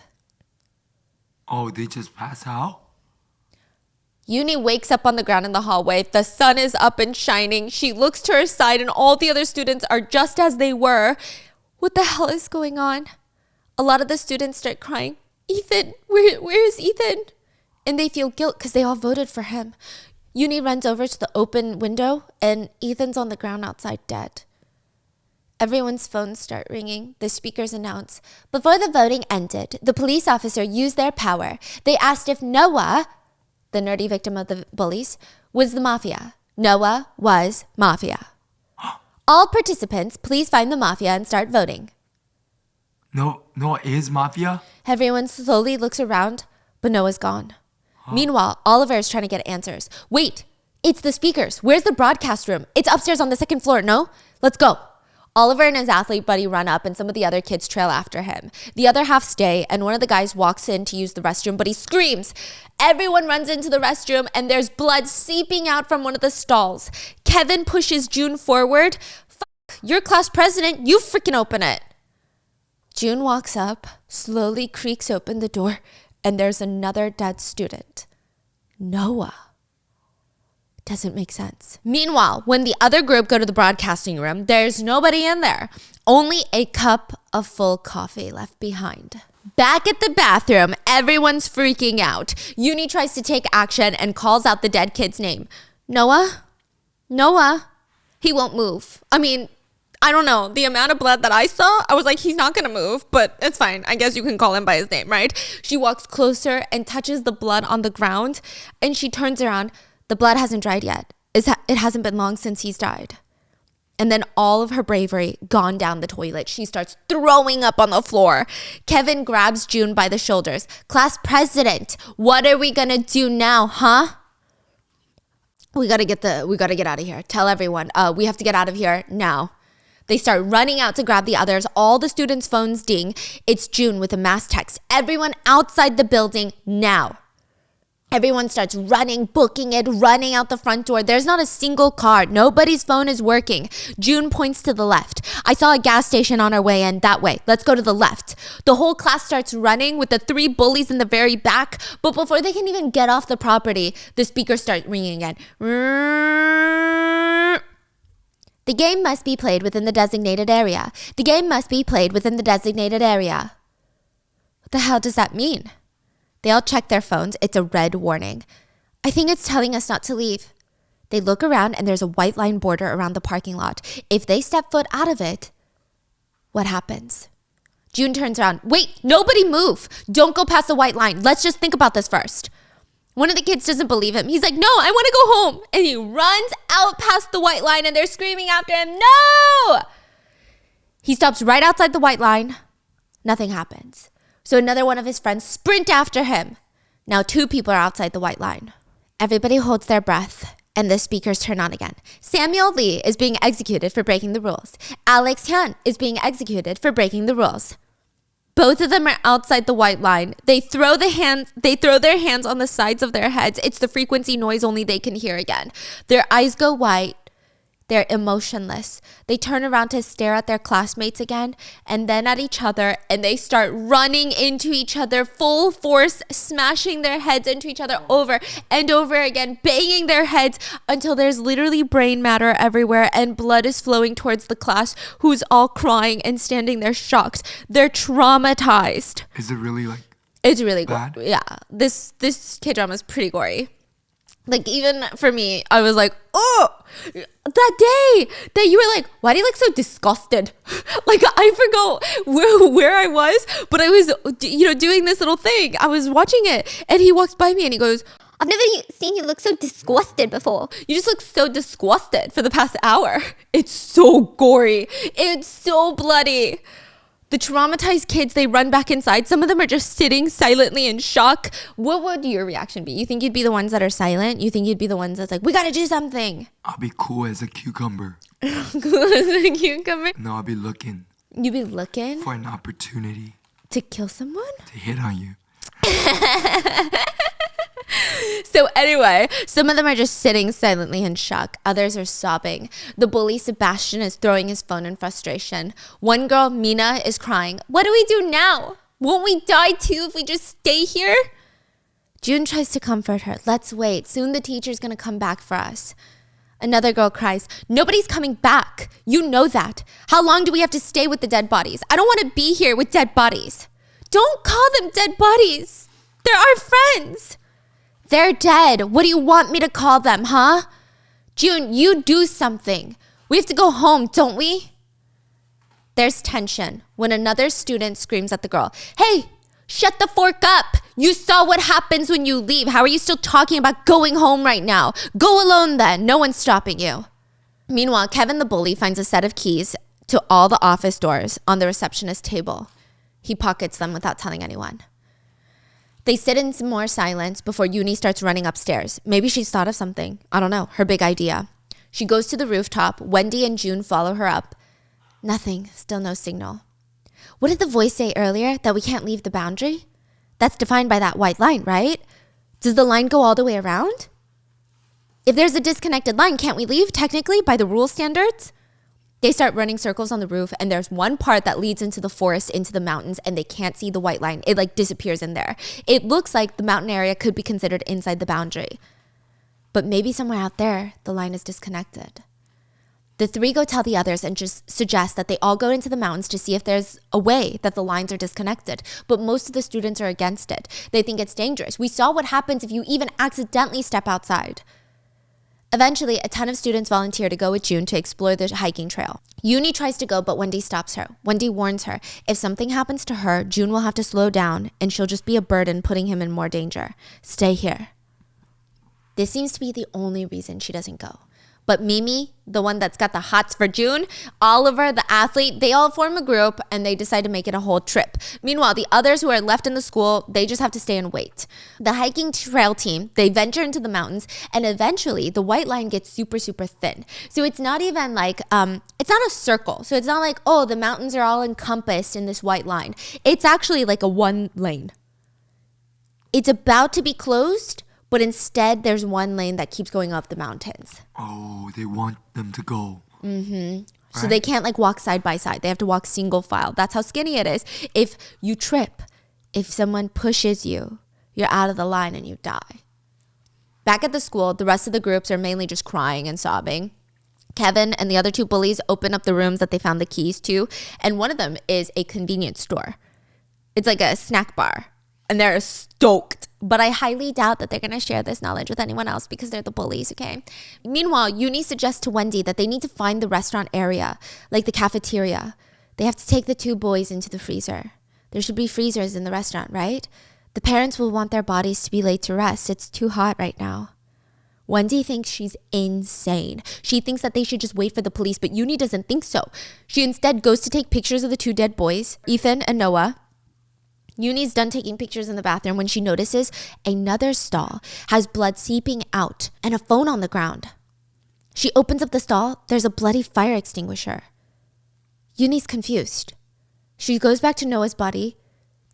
Oh, they just pass out? Uni wakes up on the ground in the hallway. The sun is up and shining. She looks to her side, and all the other students are just as they were. What the hell is going on? A lot of the students start crying. Ethan, where is Ethan? And they feel guilt because they all voted for him. Uni runs over to the open window, and Ethan's on the ground outside dead. Everyone's phones start ringing. The speakers announce, before the voting ended, the police officer used their power. They asked if Noah, the nerdy victim of the bullies, was the Mafia. Noah was Mafia. All participants, please find the Mafia and start voting. No is Mafia? Everyone slowly looks around, but Noah's gone. Meanwhile, Oliver is trying to get answers. Wait, it's the speakers. Where's the broadcast room? It's upstairs on the second floor, no? Let's go. Oliver and his athlete buddy run up and some of the other kids trail after him. The other half stay and one of the guys walks in to use the restroom, but he screams. Everyone runs into the restroom and there's blood seeping out from one of the stalls. Kevin pushes June forward. Fuck, you're class president. You freaking open it. June walks up, slowly creaks open the door, and there's another dead student. Noah. Doesn't make sense. Meanwhile, when the other group go to the broadcasting room, there's nobody in there. Only a cup of full coffee left behind. Back at the bathroom, everyone's freaking out. Uni tries to take action and calls out the dead kid's name. Noah? Noah? He won't move. I mean, I don't know. The amount of blood that I saw, I was like, he's not going to move, but it's fine. I guess you can call him by his name, right? She walks closer and touches the blood on the ground, and she turns around. The blood hasn't dried yet. It hasn't been long since he's died. And then all of her bravery gone down the toilet. She starts throwing up on the floor. Kevin grabs June by the shoulders. Class president, what are we gonna do now, huh? We gotta get out of here. Tell everyone, we have to get out of here now. They start running out to grab the others. All the students' phones ding. It's June with a mass text. Everyone outside the building now. Everyone starts running, booking it, running out the front door. There's not a single car. Nobody's phone is working. June points to the left. I saw a gas station on our way in that way. Let's go to the left. The whole class starts running with the 3 bullies in the very back. But before they can even get off the property, the speakers start ringing again. The game must be played within the designated area. The game must be played within the designated area. What the hell does that mean? They all check their phones. It's a red warning. I think it's telling us not to leave. They look around and there's a white line border around the parking lot. If they step foot out of it, what happens? June turns around. Wait, nobody move. Don't go past the white line. Let's just think about this first. One of the kids doesn't believe him. He's like, no, I want to go home. And he runs out past the white line and they're screaming after him, no! He stops right outside the white line. Nothing happens. So another one of his friends sprint after him. Now 2 people are outside the white line. Everybody holds their breath and the speakers turn on again. Samuel Lee is being executed for breaking the rules. Alex Hyun is being executed for breaking the rules. Both of them are outside the white line. They throw their hands on the sides of their heads. It's the frequency noise only they can hear again. Their eyes go white. They're emotionless. They turn around to stare at their classmates again and then at each other, and they start running into each other full force, smashing their heads into each other over and over again, banging their heads until there's literally brain matter everywhere and blood is flowing towards the class, who's all crying and standing there shocked. They're traumatized. Is it really It's really bad? Yeah, this K-drama is pretty gory. Like, even for me, I was like, oh, that day that you were like, why do you look so disgusted? Like, I forgot where I was, but I was, doing this little thing. I was watching it, and he walks by me, and he goes, I've never seen you look so disgusted before. You just look so disgusted for the past hour. It's so gory. It's so bloody. The traumatized kids, they run back inside. Some of them are just sitting silently in shock. What would your reaction be? You think you'd be the ones that are silent? You think you'd be the ones that's like, we gotta do something? I'll be cool as a cucumber. Cool as a cucumber? No, I'll be looking. You be looking? For an opportunity. To kill someone? To hit on you. So anyway, some of them are just sitting silently in shock. Others are sobbing. The bully Sebastian is throwing his phone in frustration. One girl, Mina, is crying. What do we do now? Won't we die too if we just stay here? June tries to comfort her. Let's wait. Soon the teacher's going to come back for us. Another girl cries, nobody's coming back. You know that. How long do we have to stay with the dead bodies? I don't want to be here with dead bodies. Don't call them dead bodies. They're our friends. They're dead. What do you want me to call them, huh? June, you do something. We have to go home, don't we? There's tension when another student screams at the girl, "Hey, shut the fork up. You saw what happens when you leave. How are you still talking about going home right now? Go alone then. No one's stopping you." Meanwhile, Kevin the bully finds a set of keys to all the office doors on the receptionist table. He pockets them without telling anyone. They sit in some more silence before Uni starts running upstairs. Maybe she's thought of something. I don't know. Her big idea. She goes to the rooftop. Wendy and June follow her up. Nothing. Still no signal. What did the voice say earlier? That we can't leave the boundary? That's defined by that white line, right? Does the line go all the way around? If there's a disconnected line, can't we leave technically by the rule standards? They start running circles on the roof, and there's one part that leads into the forest, into the mountains, and they can't see the white line. It like disappears in there. It looks like the mountain area could be considered inside the boundary. But maybe somewhere out there, the line is disconnected. The three go tell the others and just suggest that they all go into the mountains to see if there's a way that the lines are disconnected. But most of the students are against it. They think it's dangerous. We saw what happens if you even accidentally step outside. Eventually, a ton of students volunteer to go with June to explore the hiking trail. Uni tries to go, but Wendy stops her. Wendy warns her, if something happens to her, June will have to slow down and she'll just be a burden, putting him in more danger. Stay here. This seems to be the only reason she doesn't go. But Mimi, the one that's got the hots for June, Oliver, the athlete, they all form a group and they decide to make it a whole trip. Meanwhile, the others who are left in the school, they just have to stay and wait. The hiking trail team, they venture into the mountains, and eventually the white line gets super, super thin. So it's not even like, it's not a circle. So it's not like, oh, the mountains are all encompassed in this white line. It's actually like a one lane. It's about to be closed, but instead there's one lane that keeps going up the mountains. Oh, they want them to go. Mm-hmm. So Right. they can't like walk side by side. They have to walk single file. That's how skinny it is. If you trip, if someone pushes you, you're out of the line and you die. Back at the school, the rest of the groups are mainly just crying and sobbing. Kevin and the other two bullies open up the rooms that they found the keys to, and one of them is a convenience store. It's like a snack bar, and they're stoked. But I highly doubt that they're going to share this knowledge with anyone else because they're the bullies, okay? Meanwhile, Uni suggests to Wendy that they need to find the restaurant area, like the cafeteria. They have to take the two boys into the freezer. There should be freezers in the restaurant, right? The parents will want their bodies to be laid to rest. It's too hot right now. Wendy thinks she's insane. She thinks that they should just wait for the police, but Uni doesn't think so. She instead goes to take pictures of the two dead boys, Ethan and Noah. Uni's done taking pictures in the bathroom when she notices another stall has blood seeping out and a phone on the ground. She opens up the stall. There's a bloody fire extinguisher. Uni's confused. She goes back to Noah's body.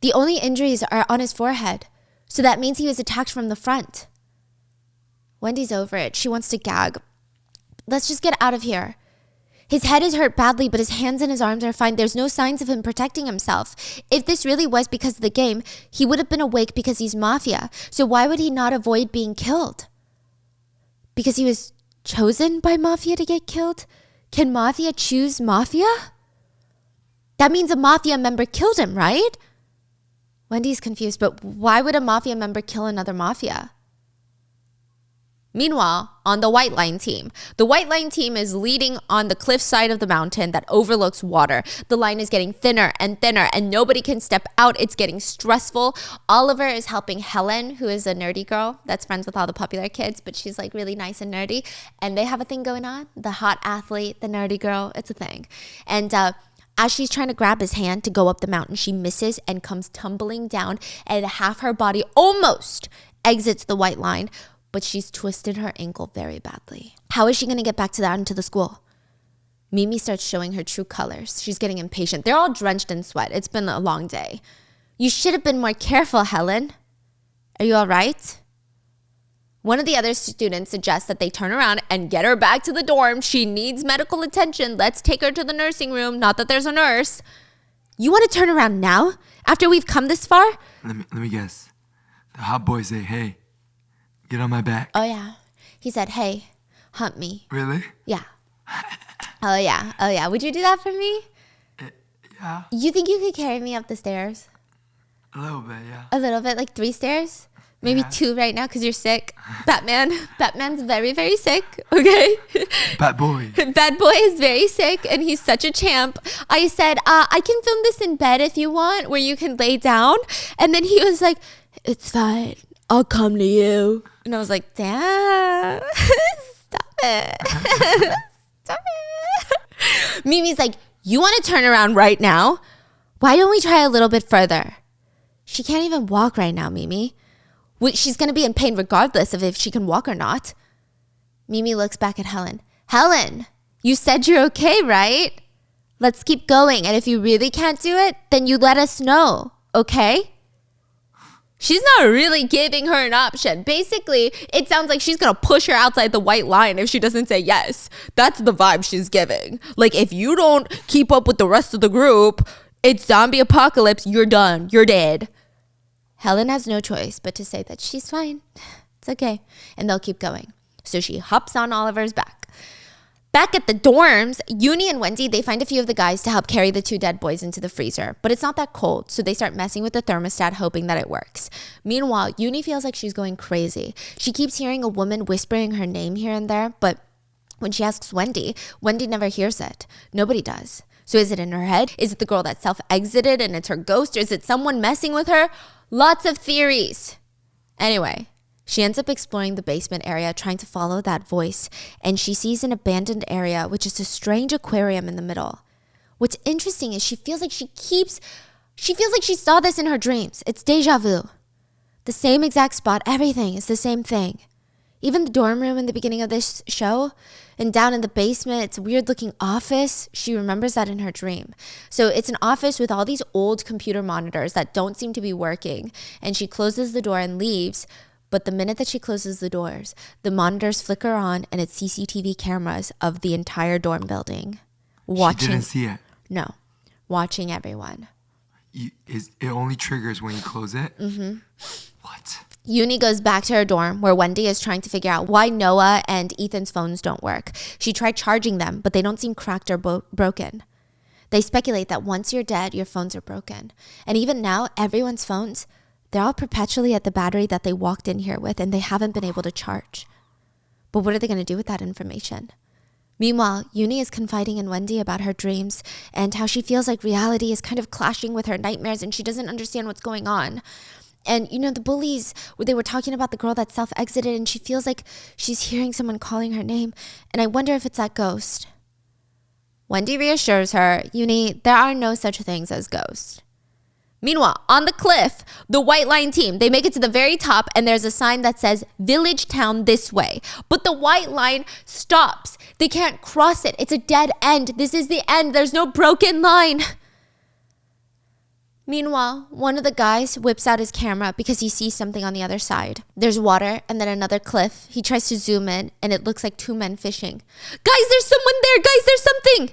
The only injuries are on his forehead, so that means he was attacked from the front. Wendy's over it. She wants to gag. Let's just get out of here. His head is hurt badly, but his hands and his arms are fine. There's no signs of him protecting himself. If this really was because of the game, he would have been awake because he's Mafia. So why would he not avoid being killed? Because he was chosen by Mafia to get killed? Can Mafia choose Mafia? That means a Mafia member killed him, right? Wendy's confused, but why would a Mafia member kill another Mafia? Meanwhile, on the White Line team, the White Line team is leading on the cliff side of the mountain that overlooks water. The line is getting thinner and thinner, and nobody can step out. It's getting stressful. Oliver is helping Helen, who is a nerdy girl that's friends with all the popular kids, but she's like really nice and nerdy. And they have a thing going on. The hot athlete, the nerdy girl, it's a thing. And as she's trying to grab his hand to go up the mountain, she misses and comes tumbling down, and half her body almost exits the White Line, but she's twisted her ankle very badly. How is she going to get back to that into the school? Mimi starts showing her true colors. She's getting impatient. They're all drenched in sweat. It's been a long day. You should have been more careful, Helen. Are you all right? One of the other students suggests that they turn around and get her back to the dorm. She needs medical attention. Let's take her to the nursing room. Not that there's a nurse. You want to turn around now? After we've come this far? Let me guess. The hot boy say, hey, get on my back. Oh, yeah. He said, hey, hump me. Really? Yeah. Oh, yeah. Would you do that for me? Yeah. You think you could carry me up the stairs? A little bit, yeah. A little bit, like 3 stairs? Maybe Yeah. 2 right now because you're sick. Batman's very, very sick. Okay. Bad boy. Bad boy is very sick and he's such a champ. I said, I can film this in bed if you want, where you can lay down. And then he was like, it's fine. I'll come to you. And I was like, damn. Stop it. Stop it. Mimi's like, you want to turn around right now? Why don't we try a little bit further? She can't even walk right now, Mimi. She's going to be in pain regardless of if she can walk or not. Mimi looks back at Helen. Helen, you said you're okay, right? Let's keep going. And if you really can't do it, then you let us know, okay? She's not really giving her an option. Basically, it sounds like she's going to push her outside the white line if she doesn't say yes. That's the vibe she's giving. Like, if you don't keep up with the rest of the group, it's zombie apocalypse, you're done, you're dead. Helen has no choice but to say that she's fine. It's okay. And they'll keep going. So she hops on Oliver's back. Back at the dorms, Uni and Wendy, they find a few of the guys to help carry the 2 dead boys into the freezer. But it's not that cold, so they start messing with the thermostat, hoping that it works. Meanwhile, Uni feels like she's going crazy. She keeps hearing a woman whispering her name here and there, but when she asks Wendy, Wendy never hears it. Nobody does. So is it in her head? Is it the girl that self-exited and it's her ghost? Or is it someone messing with her? Lots of theories. Anyway, she ends up exploring the basement area, trying to follow that voice, and she sees an abandoned area, which is a strange aquarium in the middle. What's interesting is she feels like she saw this in her dreams. It's deja vu. The same exact spot, everything is the same thing. Even the dorm room in the beginning of this show, and down in the basement, it's a weird looking office. She remembers that in her dream. So it's an office with all these old computer monitors that don't seem to be working. And she closes the door and leaves. But the minute that she closes the doors, the monitors flicker on and it's CCTV cameras of the entire dorm building. Watching. She didn't see it. No. Watching everyone. It only triggers when you close it? Mm-hmm. What? Uni goes back to her dorm where Wendy is trying to figure out why Noah and Ethan's phones don't work. She tried charging them, but they don't seem cracked or broken. They speculate that once you're dead, your phones are broken. And even now, everyone's phones, they're all perpetually at the battery that they walked in here with, and they haven't been able to charge. But what are they going to do with that information? Meanwhile, Uni is confiding in Wendy about her dreams and how she feels like reality is kind of clashing with her nightmares and she doesn't understand what's going on. And, the bullies, they were talking about the girl that self-exited and she feels like she's hearing someone calling her name. And I wonder if it's that ghost. Wendy reassures her, Uni, there are no such things as ghosts. Meanwhile, on the cliff, the White Line team, they make it to the very top and there's a sign that says Village Town this way. But the White Line stops. They can't cross it. It's a dead end. This is the end. There's no broken line. Meanwhile, one of the guys whips out his camera because he sees something on the other side. There's water and then another cliff. He tries to zoom in and it looks like 2 men fishing. Guys, there's someone there. Guys, there's something.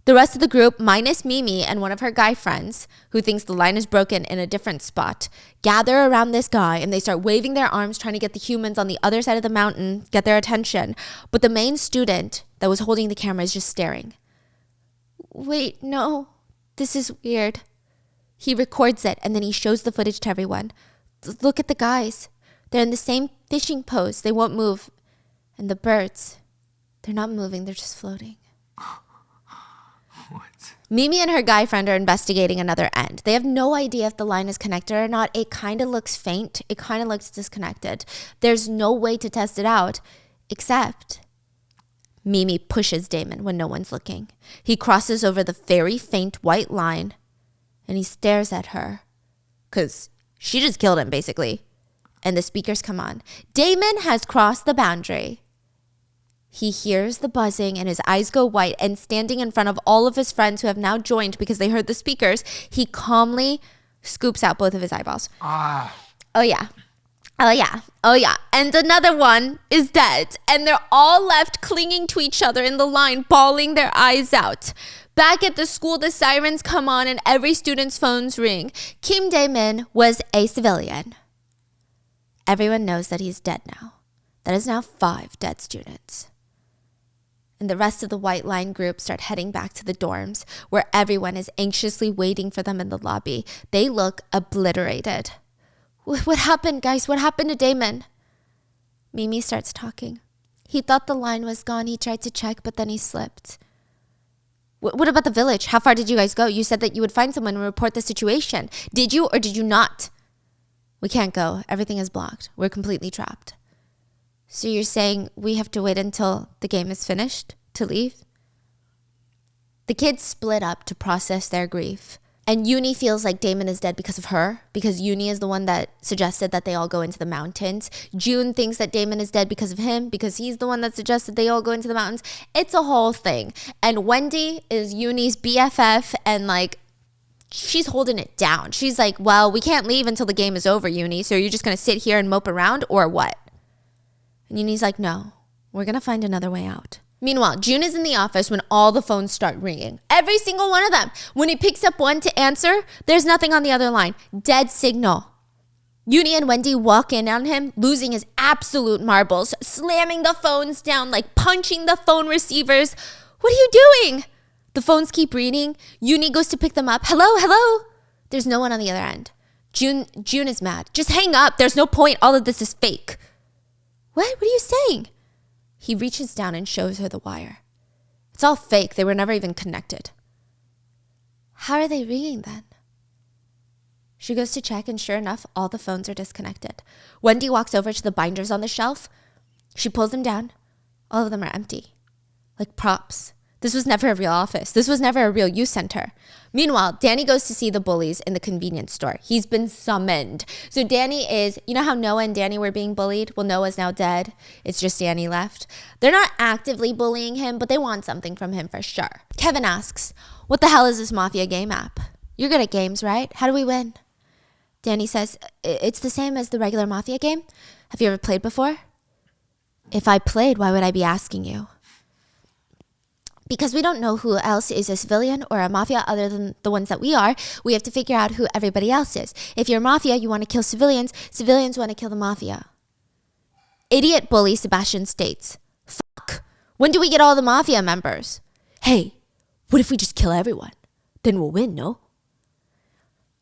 The rest of the group, minus Mimi and one of her guy friends, who thinks the line is broken in a different spot, gather around this guy and they start waving their arms trying to get the humans on the other side of the mountain, get their attention. But the main student that was holding the camera is just staring. Wait, no, this is weird. He records it and then he shows the footage to everyone. Look at the guys. They're in the same fishing pose. They won't move. And the birds, they're not moving. They're just floating. What? Mimi and her guy friend are investigating another end. They have no idea if the line is connected or not. It kind of looks faint. It kind of looks disconnected. There's no way to test it out except Mimi pushes Damon when no one's looking. He crosses over the very faint white line and he stares at her because she just killed him basically. And the speakers come on. Damon has crossed the boundary. He hears the buzzing and his eyes go white, and standing in front of all of his friends who have now joined because they heard the speakers, he calmly scoops out both of his eyeballs. Oh yeah. And another one is dead. And they're all left clinging to each other in the line, bawling their eyes out. Back at the school, the sirens come on and every student's phones ring. Kim Dae-min was a civilian. Everyone knows that he's dead now. That is now 5 dead students. And the rest of the White Line group start heading back to the dorms, where everyone is anxiously waiting for them in the lobby. They look obliterated. What happened, guys? What happened to Damon? Mimi starts talking. He thought the line was gone. He tried to check, but then he slipped. What about the village? How far did you guys go? You said that you would find someone and report the situation. Did you or did you not? We can't go. Everything is blocked. We're completely trapped. So you're saying we have to wait until the game is finished to leave? The kids split up to process their grief. And Uni feels like Damon is dead because of her, because Uni is the one that suggested that they all go into the mountains. June thinks that Damon is dead because of him, because he's the one that suggested they all go into the mountains. It's a whole thing. And Wendy is Uni's BFF, and like, she's holding it down. She's like, well, we can't leave until the game is over, Uni, so you're just going to sit here and mope around, or what? And Uni's like, no, we're going to find another way out. Meanwhile, June is in the office when all the phones start ringing. Every single one of them. When he picks up one to answer, there's nothing on the other line. Dead signal. Uni and Wendy walk in on him, losing his absolute marbles, slamming the phones down, like punching the phone receivers. What are you doing? The phones keep ringing. Uni goes to pick them up. Hello, hello. There's no one on the other end. June is mad. Just hang up. There's no point. All of this is fake. What are you saying? He reaches down and shows her the wire. It's all fake. They were never even connected. How are they ringing then? She goes to check, and sure enough, all the phones are disconnected. Wendy walks over to the binders on the shelf. She pulls them down. All of them are empty, like props. This was never a real office. This was never a real youth center. Meanwhile, Danny goes to see the bullies in the convenience store. He's been summoned. So Danny is, you know how Noah and Danny were being bullied? Well, Noah's now dead. It's just Danny left. They're not actively bullying him, but they want something from him for sure. Kevin asks, what the hell is this Mafia game app? You're good at games, right? How do we win? Danny says, it's the same as the regular Mafia game. Have you ever played before? If I played, why would I be asking you? Because we don't know who else is a civilian or a mafia other than the ones that we are. We have to figure out who everybody else is. If you're a mafia, you want to kill civilians. Civilians want to kill the mafia. Idiot bully Sebastian states, fuck, when do we get all the mafia members? Hey, what if we just kill everyone? Then we'll win, no?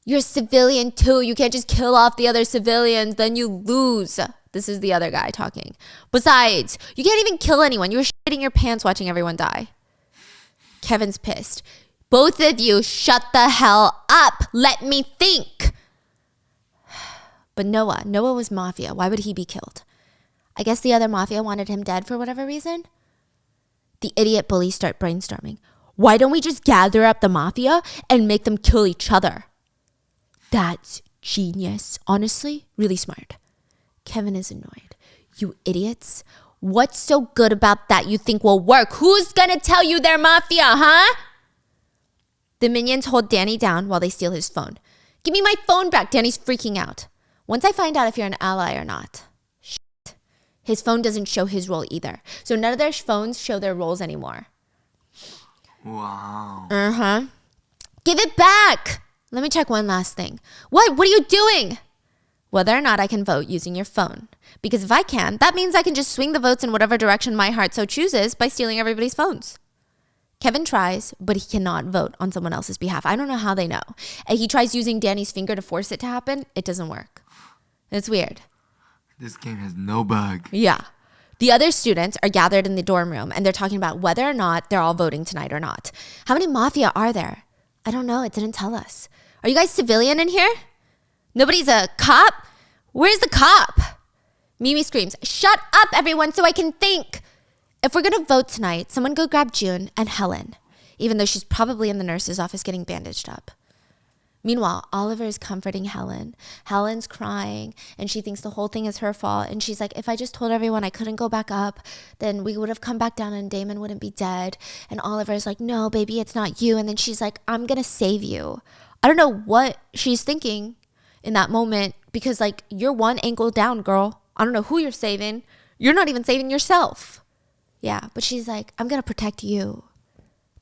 You're a civilian too. You can't just kill off the other civilians, then you lose. This is the other guy talking. Besides, you can't even kill anyone. You were shitting your pants watching everyone die. Kevin's pissed. Both of you shut the hell up. Let me think. But Noah was mafia. Why would he be killed? I guess the other mafia wanted him dead for whatever reason. The idiot bullies start brainstorming. Why don't we just gather up the mafia and make them kill each other? That's genius. Honestly, really smart. Kevin is annoyed. You idiots. What's so good about that you think will work? Who's gonna tell you they're mafia, huh? The minions hold Danny down while they steal his phone. Give me my phone back. Danny's freaking out. Once I find out if you're an ally or not. Shit. His phone doesn't show his role either. So none of their phones show their roles anymore. Wow. Uh-huh. Give it back. Let me check one last thing. What are you doing? Whether or not I can vote using your phone. Because if I can, that means I can just swing the votes in whatever direction my heart so chooses by stealing everybody's phones. Kevin tries, but he cannot vote on someone else's behalf. I don't know how they know. And he tries using Danny's finger to force it to happen. It doesn't work. It's weird. This game has no bug. Yeah. The other students are gathered in the dorm room and they're talking about whether or not they're all voting tonight or not. How many mafia are there? I don't know. It didn't tell us. Are you guys civilian in here? Nobody's a cop? Where's the cop? Mimi screams, shut up, everyone, so I can think. If we're going to vote tonight, someone go grab June and Helen, even though she's probably in the nurse's office getting bandaged up. Meanwhile, Oliver is comforting Helen. Helen's crying, and she thinks the whole thing is her fault. And she's like, if I just told everyone I couldn't go back up, then we would have come back down and Damon wouldn't be dead. And Oliver's like, no, baby, it's not you. And then she's like, I'm going to save you. I don't know what she's thinking in that moment because, like, you're one ankle down, girl. I don't know who you're saving. You're not even saving yourself. Yeah, but she's like, I'm going to protect you.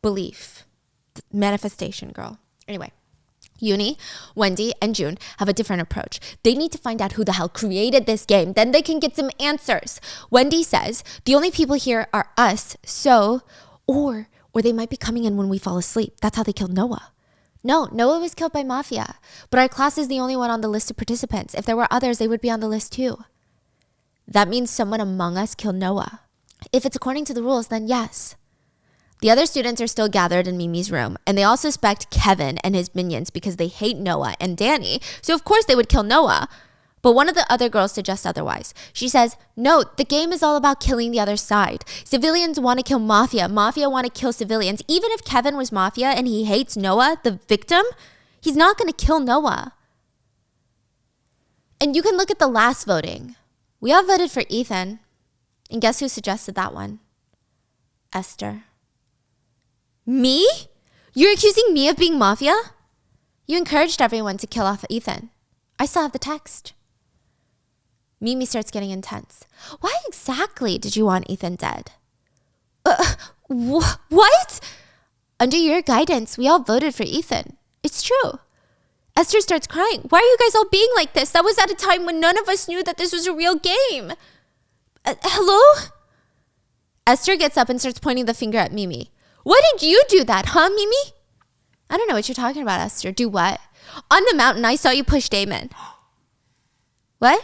Belief. Manifestation, girl. Anyway. Uni, Wendy, and June have a different approach. They need to find out who the hell created this game. Then they can get some answers. Wendy says, the only people here are us, so, or they might be coming in when we fall asleep. That's how they killed Noah. No, Noah was killed by Mafia. But our class is the only one on the list of participants. If there were others, they would be on the list too. That means someone among us killed Noah. If it's according to the rules, then yes. The other students are still gathered in Mimi's room, and they all suspect Kevin and his minions because they hate Noah and Danny, so of course they would kill Noah. But one of the other girls suggests otherwise. She says, no, the game is all about killing the other side. Civilians want to kill Mafia. Mafia want to kill civilians. Even if Kevin was Mafia and he hates Noah, the victim, he's not going to kill Noah. And you can look at the last voting. We all voted for Ethan. And guess who suggested that one? Esther. Me? You're accusing me of being Mafia? You encouraged everyone to kill off Ethan. I still have the text. Mimi starts getting intense. Why exactly did you want Ethan dead? What? Under your guidance, we all voted for Ethan. It's true. Esther starts crying. Why are you guys all being like this? That was at a time when none of us knew that this was a real game. Hello? Esther gets up and starts pointing the finger at Mimi. Why did you do that, huh, Mimi? I don't know what you're talking about, Esther. Do what? On the mountain, I saw you push Damon. What?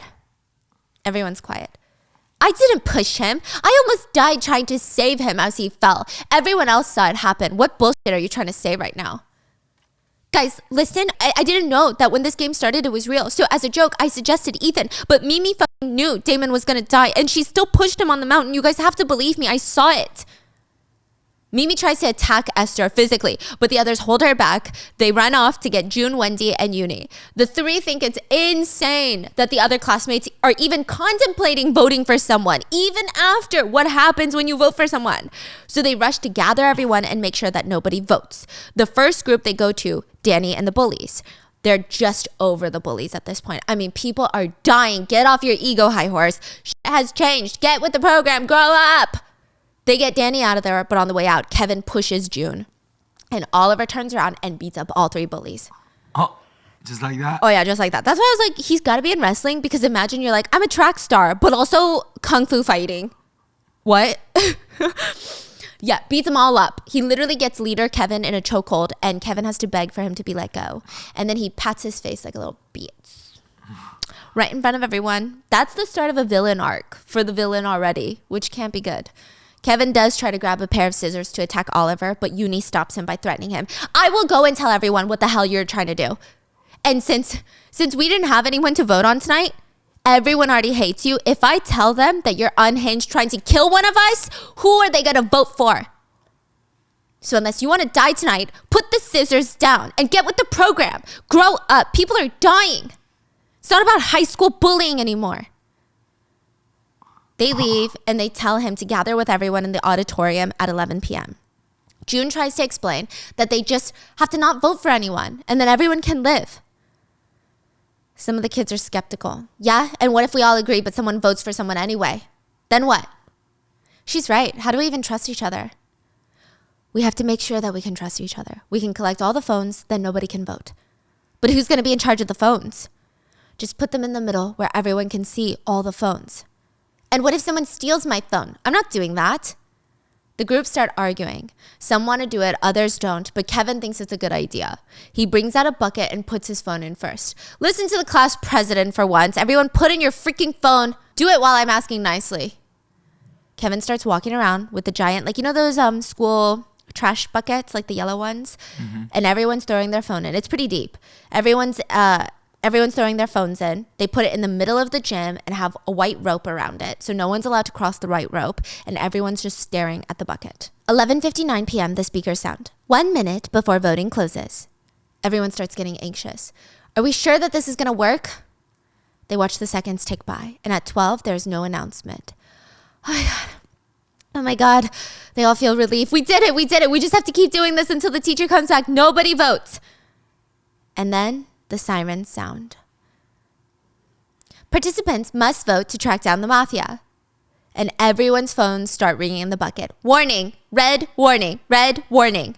Everyone's quiet. I didn't push him. I almost died trying to save him as he fell. Everyone else saw it happen. What bullshit are you trying to say right now? Guys, listen, I didn't know that when this game started, it was real. So as a joke, I suggested Ethan, but Mimi fucking knew Damon was gonna die and she still pushed him on the mountain. You guys have to believe me. I saw it. Mimi tries to attack Esther physically, but the others hold her back. They run off to get June, Wendy, and Uni. The three think it's insane that the other classmates are even contemplating voting for someone, even after what happens when you vote for someone. So they rush to gather everyone and make sure that nobody votes. The first group they go to, Danny and the bullies. They're just over the bullies at this point. I mean, people are dying. Get off your ego, high horse. Shit has changed. Get with the program. Grow up. They get Danny out of there, but on the way out, Kevin pushes June. And Oliver turns around and beats up all three bullies. Oh, just like that? Oh, yeah, just like that. That's why I was like, he's got to be in wrestling because imagine you're like, I'm a track star, but also kung fu fighting. What? Yeah, beats them all up. He literally gets leader Kevin in a chokehold, and Kevin has to beg for him to be let go. And then he pats his face like a little bitch. Right in front of everyone. That's the start of a villain arc for the villain already, which can't be good. Kevin does try to grab a pair of scissors to attack Oliver, but Uni stops him by threatening him. I will go and tell everyone what the hell you're trying to do. And since we didn't have anyone to vote on tonight, everyone already hates you. If I tell them that you're unhinged trying to kill one of us, who are they going to vote for? So unless you want to die tonight, put the scissors down and get with the program. Grow up. People are dying. It's not about high school bullying anymore. They leave and they tell him to gather with everyone in the auditorium at 11 p.m. June tries to explain that they just have to not vote for anyone and then everyone can live. Some of the kids are skeptical. Yeah, and what if we all agree but someone votes for someone anyway? Then what? She's right. How do we even trust each other? We have to make sure that we can trust each other. We can collect all the phones, then nobody can vote. But who's going to be in charge of the phones? Just put them in the middle where everyone can see all the phones. And what if someone steals my phone? I'm not doing that. The group start arguing. Some want to do it, others don't, but Kevin thinks it's a good idea. He brings out a bucket and puts his phone in first. Listen to the class president for once. Everyone put in your freaking phone. Do it while I'm asking nicely. Kevin starts walking around with the giant, like, you know those school trash buckets, like the yellow ones? Mm-hmm. And everyone's throwing their phone in. It's pretty deep. Everyone's throwing their phones in. They put it in the middle of the gym and have a white rope around it. So no one's allowed to cross the white rope and everyone's just staring at the bucket. 11:59 p.m. the speakers sound. 1 minute before voting closes. Everyone starts getting anxious. Are we sure that this is going to work? They watch the seconds tick by. And at 12, there's no announcement. Oh my God. Oh my God. They all feel relief. We did it. We just have to keep doing this until the teacher comes back. Nobody votes. And then the sirens sound. Participants must vote to track down the mafia. And everyone's phones start ringing in the bucket. Warning, red warning, red warning.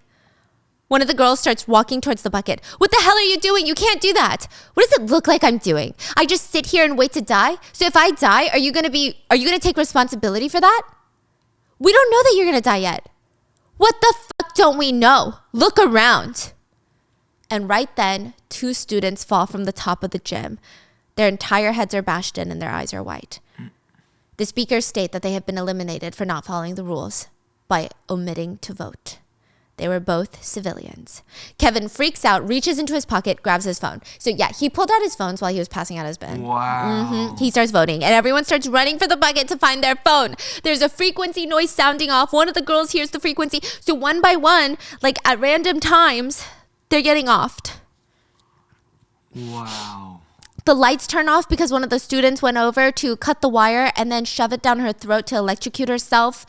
One of the girls starts walking towards the bucket. What the hell are you doing? You can't do that. What does it look like I'm doing? I just sit here and wait to die? So if I die, are you going to take responsibility for that? We don't know that you're going to die yet. What the fuck don't we know? Look around. And right then, 2 students fall from the top of the gym. Their entire heads are bashed in and their eyes are white. The speakers state that they have been eliminated for not following the rules by omitting to vote. They were both civilians. Kevin freaks out, reaches into his pocket, grabs his phone. So yeah, he pulled out his phones while he was passing out his bin. Wow. He starts voting and everyone starts running for the bucket to find their phone. There's a frequency noise sounding off. One of the girls hears the frequency. So one by one, like at random times, they're getting offed. Wow. The lights turn off because one of the students went over to cut the wire and then shove it down her throat to electrocute herself.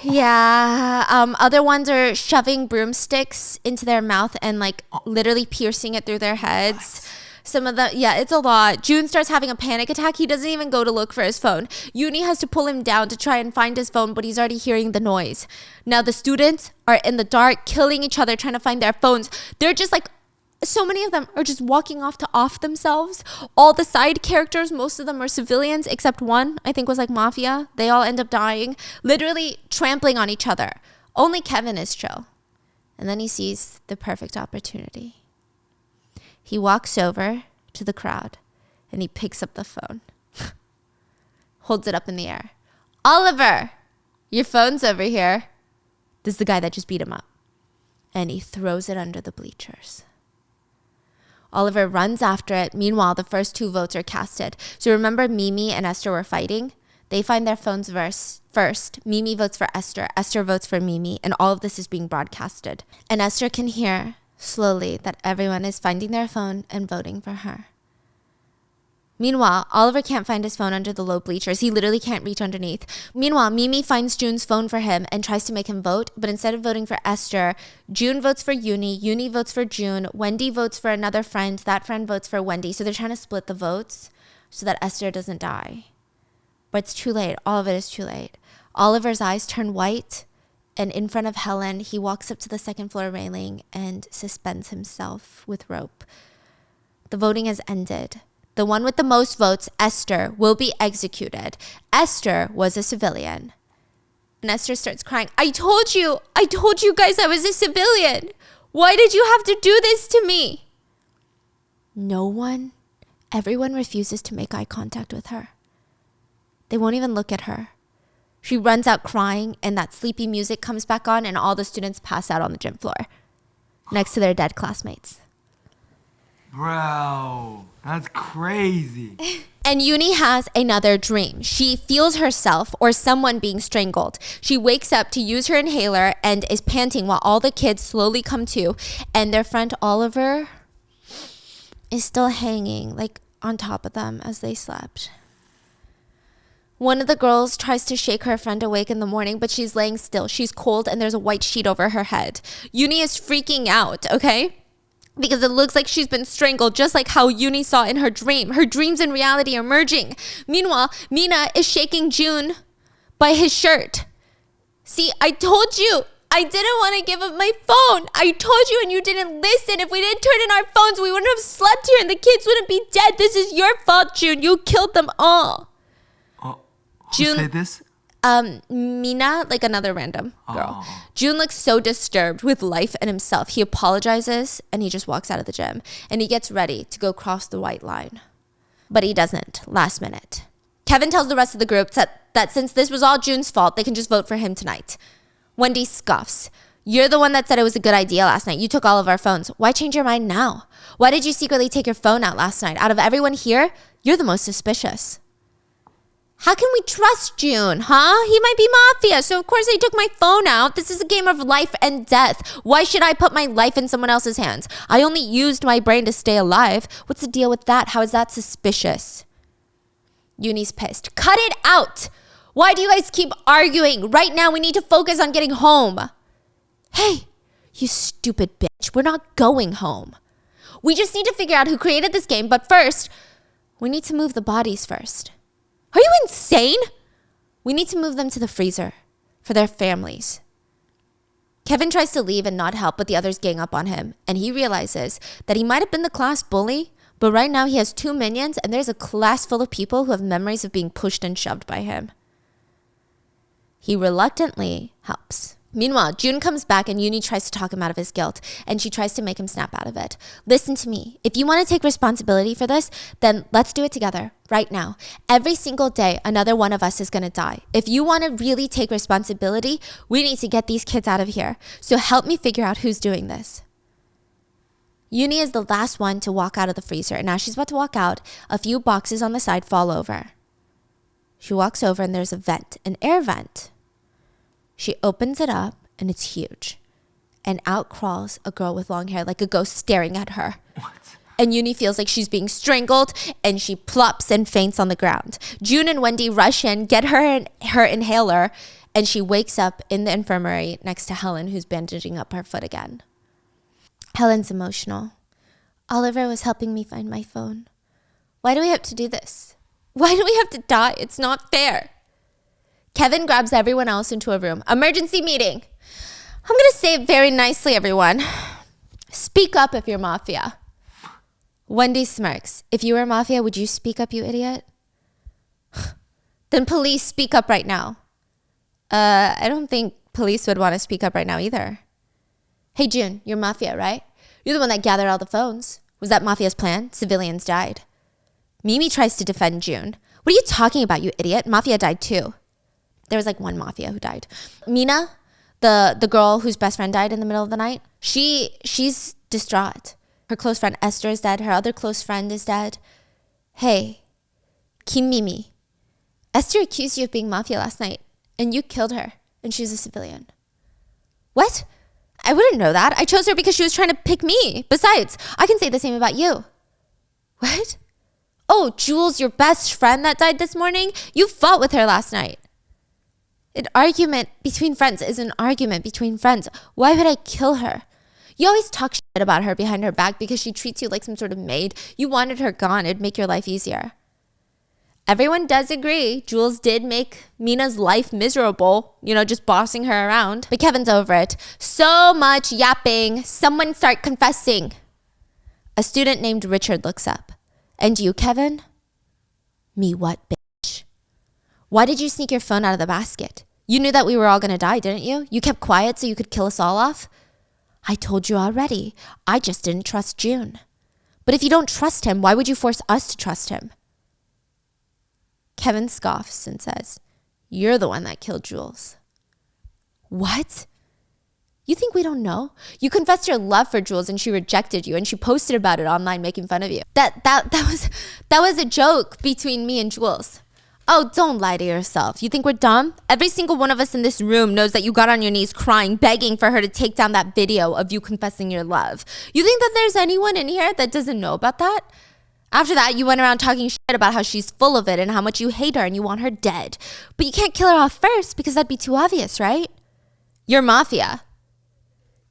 Yeah. Other ones are shoving broomsticks into their mouth and like literally piercing it through their heads. Some of the, yeah, it's a lot. June starts having a panic attack. He doesn't even go to look for his phone. Uni has to pull him down to try and find his phone, but he's already hearing the noise. Now the students are in the dark, killing each other, trying to find their phones. They're just like, so many of them are just walking off to off themselves. All the side characters, most of them are civilians, except one, I think was like Mafia. They all end up dying, literally trampling on each other. Only Kevin is chill. And then he sees the perfect opportunity. He walks over to the crowd and he picks up the phone, holds it up in the air. Oliver, your phone's over here. This is the guy that just beat him up. And he throws it under the bleachers. Oliver runs after it. Meanwhile, the first 2 votes are casted. So remember Mimi and Esther were fighting? They find their phones first. Mimi votes for Esther. Esther votes for Mimi. And all of this is being broadcasted. And Esther can hear slowly that everyone is finding their phone and voting for her. Meanwhile, Oliver can't find his phone under the low bleachers. He literally can't reach underneath. Meanwhile, Mimi finds June's phone for him and tries to make him vote. But instead of voting for Esther, June votes for Uni. Uni votes for June. Wendy votes for another friend. That friend votes for Wendy. So they're trying to split the votes so that Esther doesn't die. But it's too late. All of it is too late. Oliver's eyes turn white. And in front of Helen, he walks up to the 2nd floor railing and suspends himself with rope. The voting has ended. The one with the most votes, Esther, will be executed. Esther was a civilian. And Esther starts crying. I told you guys I was a civilian. Why did you have to do this to me? Everyone refuses to make eye contact with her. They won't even look at her. She runs out crying and that sleepy music comes back on and all the students pass out on the gym floor next to their dead classmates. Bro, that's crazy. And Uni has another dream. She feels herself or someone being strangled. She wakes up to use her inhaler and is panting while all the kids slowly come to. And their friend Oliver is still hanging like on top of them as they slept. One of the girls tries to shake her friend awake in the morning, but she's laying still. She's cold and there's a white sheet over her head. Uni is freaking out, okay? Because it looks like she's been strangled, just like how Uni saw in her dream. Her dreams and reality are merging. Meanwhile, Mina is shaking June by his shirt. See, I told you. I didn't want to give up my phone. I told you and you didn't listen. If we didn't turn in our phones, we wouldn't have slept here and the kids wouldn't be dead. This is your fault, June. You killed them all. Who said this? Mina, like another random girl. June looks so disturbed with life and himself. He apologizes and he just walks out of the gym and he gets ready to go cross the white line. But he doesn't, last minute. Kevin tells the rest of the group that since this was all June's fault, they can just vote for him tonight. Wendy scoffs. You're the one that said it was a good idea last night. You took all of our phones. Why change your mind now? Why did you secretly take your phone out last night? Out of everyone here, you're the most suspicious. How can we trust June, huh? He might be Mafia, so of course they took my phone out. This is a game of life and death. Why should I put my life in someone else's hands? I only used my brain to stay alive. What's the deal with that? How is that suspicious? Uni's pissed. Cut it out! Why do you guys keep arguing? Right now we need to focus on getting home. Hey, you stupid bitch. We're not going home. We just need to figure out who created this game, but first, we need to move the bodies first. Are you insane? We need to move them to the freezer for their families. Kevin tries to leave and not help, but the others gang up on him. And he realizes that he might have been the class bully, but right now he has 2 minions and there's a class full of people who have memories of being pushed and shoved by him. He reluctantly helps. Meanwhile, June comes back and Uni tries to talk him out of his guilt, and she tries to make him snap out of it. Listen to me. If you want to take responsibility for this, then let's do it together right now. Every single day, another one of us is going to die. If you want to really take responsibility, we need to get these kids out of here. So help me figure out who's doing this. Uni is the last one to walk out of the freezer, and as she's about to walk out, a few boxes on the side fall over. She walks over and there's a vent, an air vent. She opens it up and it's huge. And out crawls a girl with long hair, like a ghost staring at her. What? And Uni feels like she's being strangled, and she plops and faints on the ground. June and Wendy rush in, get her inhaler, and she wakes up in the infirmary next to Helen, who's bandaging up her foot again. Helen's emotional. Oliver was helping me find my phone. Why do we have to do this? Why do we have to die? It's not fair. Kevin grabs everyone else into a room. Emergency meeting. I'm going to say it very nicely, everyone. Speak up if you're Mafia. Wendy smirks. If you were Mafia, would you speak up, you idiot? Then police, speak up right now. I don't think police would want to speak up right now either. Hey, June, you're Mafia, right? You're the one that gathered all the phones. Was that Mafia's plan? Civilians died. Mimi tries to defend June. What are you talking about, you idiot? Mafia died too. There was like one Mafia who died. Mina, the girl whose best friend died in the middle of the night, she's distraught. Her close friend Esther is dead. Her other close friend is dead. Hey, Kim Mimi, Esther accused you of being Mafia last night, and you killed her, and she's a civilian. What? I wouldn't know that. I chose her because she was trying to pick me. Besides, I can say the same about you. What? Oh, Jules, your best friend that died this morning? You fought with her last night. An argument between friends is an argument between friends. Why would I kill her? You always talk shit about her behind her back because she treats you like some sort of maid. You wanted her gone. It'd make your life easier. Everyone does agree. Jules did make Mina's life miserable, just bossing her around. But Kevin's over it. So much yapping. Someone start confessing. A student named Richard looks up. And you, Kevin? Me what, bitch? Why did you sneak your phone out of the basket? You knew that we were all going to die, didn't you? You kept quiet so you could kill us all off? I told you already. I just didn't trust June. But if you don't trust him, why would you force us to trust him? Kevin scoffs and says, you're the one that killed Jules. What? You think we don't know? You confessed your love for Jules and she rejected you and she posted about it online making fun of you. That was a joke between me and Jules. Oh, don't lie to yourself. You think we're dumb? Every single one of us in this room knows that you got on your knees crying, begging for her to take down that video of you confessing your love. You think that there's anyone in here that doesn't know about that? After that, you went around talking shit about how she's full of it and how much you hate her and you want her dead. But you can't kill her off first because that'd be too obvious, right? You're Mafia.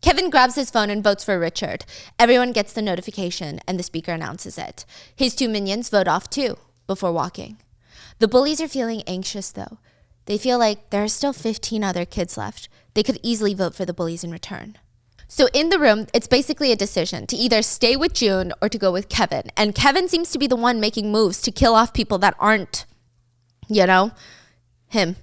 Kevin grabs his phone and votes for Richard. Everyone gets the notification and the speaker announces it. His two minions vote off too before walking. The bullies are feeling anxious though. They feel like there are still 15 other kids left. They could easily vote for the bullies in return. So in the room, it's basically a decision to either stay with June or to go with Kevin. And Kevin seems to be the one making moves to kill off people that aren't, him.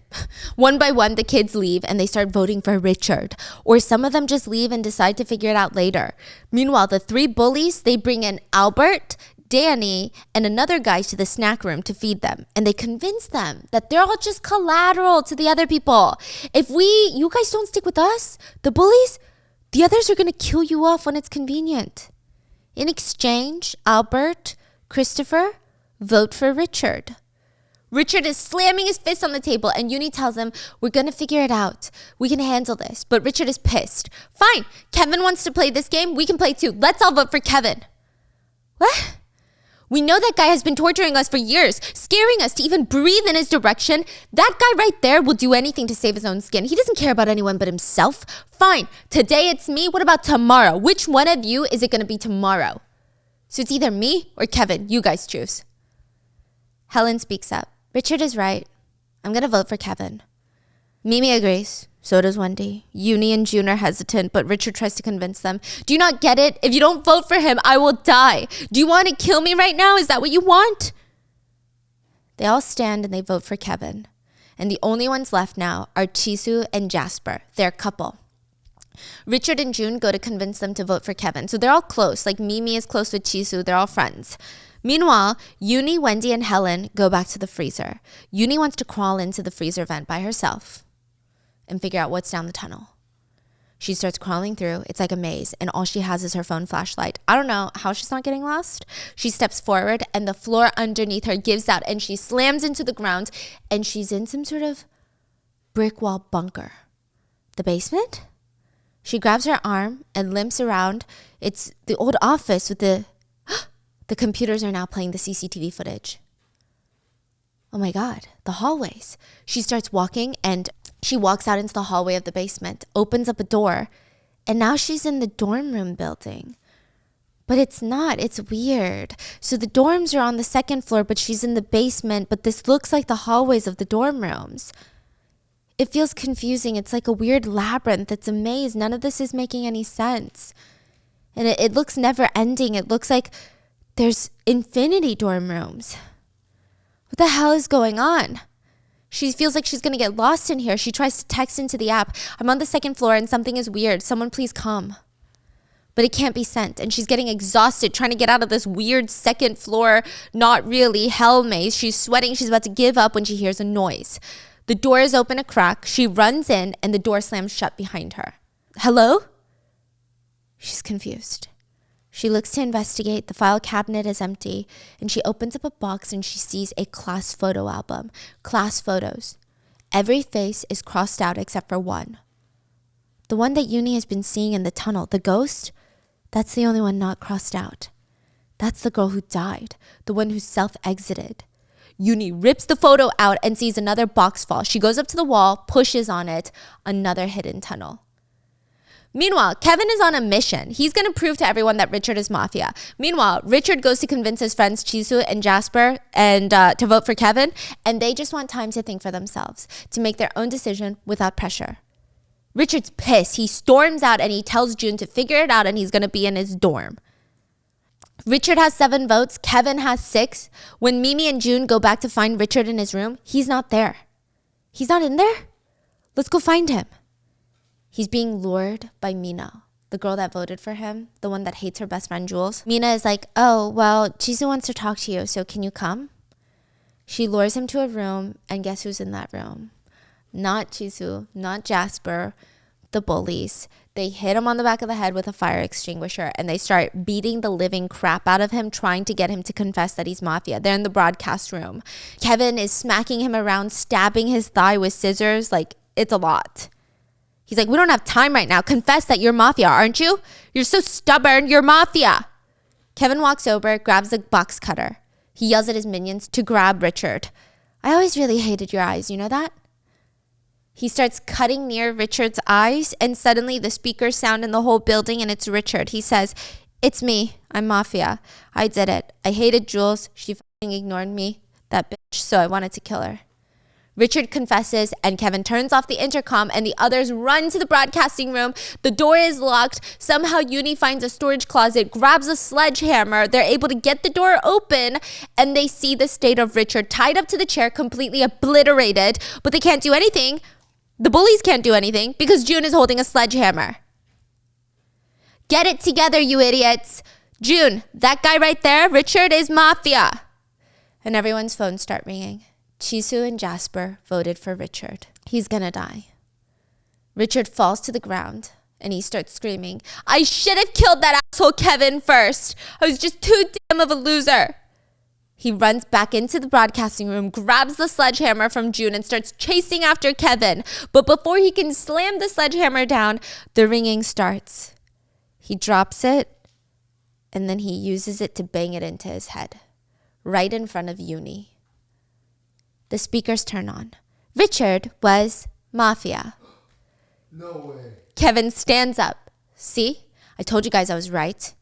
One by one, the kids leave and they start voting for Richard. Or some of them just leave and decide to figure it out later. Meanwhile, the three bullies, they bring in Albert, Danny, and another guy to the snack room to feed them. And they convince them that they're all just collateral to the other people. If you guys don't stick with us, the bullies, the others are going to kill you off when it's convenient. In exchange, Albert, Christopher, vote for Richard. Richard is slamming his fist on the table and Uni tells him, we're going to figure it out. We can handle this. But Richard is pissed. Fine, Kevin wants to play this game. We can play too. Let's all vote for Kevin. What? We know that guy has been torturing us for years, scaring us to even breathe in his direction. That guy right there will do anything to save his own skin. He doesn't care about anyone but himself. Fine, today it's me. What about tomorrow? Which one of you is it going to be tomorrow? So it's either me or Kevin. You guys choose. Helen speaks up. Richard is right. I'm going to vote for Kevin. Mimi agrees. So does Wendy. Uni and June are hesitant, but Richard tries to convince them. Do you not get it? If you don't vote for him, I will die. Do you want to kill me right now? Is that what you want? They all stand and they vote for Kevin. And the only ones left now are Jisoo and Jasper. They're a couple. Richard and June go to convince them to vote for Kevin. So they're all close. Like Mimi is close with Jisoo. They're all friends. Meanwhile, Uni, Wendy, and Helen go back to the freezer. Uni wants to crawl into the freezer vent by herself and figure out what's down the tunnel. She starts crawling through. It's like a maze, and all she has is her phone flashlight. I don't know how she's not getting lost. She steps forward, and the floor underneath her gives out, and she slams into the ground, and she's in some sort of brick wall bunker. The basement? She grabs her arm and limps around. It's the old office with the computers are now playing the CCTV footage. Oh my God, the hallways. She starts walking and she walks out into the hallway of the basement, opens up a door, and now she's in the dorm room building. But it's not, it's weird. So the dorms are on the second floor, but she's in the basement, but this looks like the hallways of the dorm rooms. It feels confusing. It's like a weird labyrinth. It's a maze. None of this is making any sense. And it looks never ending. It looks like there's infinity dorm rooms. What the hell is going on? She feels like she's going to get lost in here. She tries to text into the app. I'm on the second floor and something is weird. Someone please come. But it can't be sent. And she's getting exhausted trying to get out of this weird second floor, not really hell maze. She's sweating. She's about to give up when she hears a noise. The door is open a crack. She runs in and the door slams shut behind her. Hello? She's confused. She looks to investigate. The file cabinet is empty, and she opens up a box and she sees a class photo album. Class photos. Every face is crossed out except for one. The one that Uni has been seeing in the tunnel, the ghost, that's the only one not crossed out. That's the girl who died, the one who self-exited. Uni rips the photo out and sees another box fall. She goes up to the wall, pushes on it, another hidden tunnel. Meanwhile, Kevin is on a mission. He's going to prove to everyone that Richard is Mafia. Meanwhile, Richard goes to convince his friends Jisoo and Jasper and to vote for Kevin, and they just want time to think for themselves, to make their own decision without pressure. Richard's pissed. He storms out and he tells June to figure it out and he's going to be in his dorm. Richard has 7 votes. Kevin has 6. When Mimi and June go back to find Richard in his room, he's not there. He's not in there? Let's go find him. He's being lured by Mina, the girl that voted for him, the one that hates her best friend, Jules. Mina is like, oh, well, Jisoo wants to talk to you, so can you come? She lures him to a room, and guess who's in that room? Not Jisoo, not Jasper, the bullies. They hit him on the back of the head with a fire extinguisher, and they start beating the living crap out of him, trying to get him to confess that he's Mafia. They're in the broadcast room. Kevin is smacking him around, stabbing his thigh with scissors. Like, it's a lot. He's like, we don't have time right now. Confess that you're Mafia, aren't you? You're so stubborn. You're Mafia. Kevin walks over, grabs a box cutter. He yells at his minions to grab Richard. I always really hated your eyes. You know that? He starts cutting near Richard's eyes, and suddenly the speakers sound in the whole building, and it's Richard. He says, it's me. I'm Mafia. I did it. I hated Jules. She fucking ignored me. That bitch. So I wanted to kill her. Richard confesses, and Kevin turns off the intercom, and the others run to the broadcasting room. The door is locked. Somehow Uni finds a storage closet, grabs a sledgehammer. They're able to get the door open, and they see the state of Richard tied up to the chair, completely obliterated, but they can't do anything. The bullies can't do anything because June is holding a sledgehammer. Get it together, you idiots. June, that guy right there, Richard, is Mafia. And everyone's phones start ringing. Jisoo and Jasper voted for Richard. He's gonna die. Richard falls to the ground and he starts screaming, I should have killed that asshole Kevin first. I was just too damn of a loser. He runs back into the broadcasting room, grabs the sledgehammer from June and starts chasing after Kevin. But before he can slam the sledgehammer down, the ringing starts. He drops it and then he uses it to bang it into his head, right in front of Uni. The speakers turn on. Richard was Mafia. No way. Kevin stands up. See? I told you guys I was right.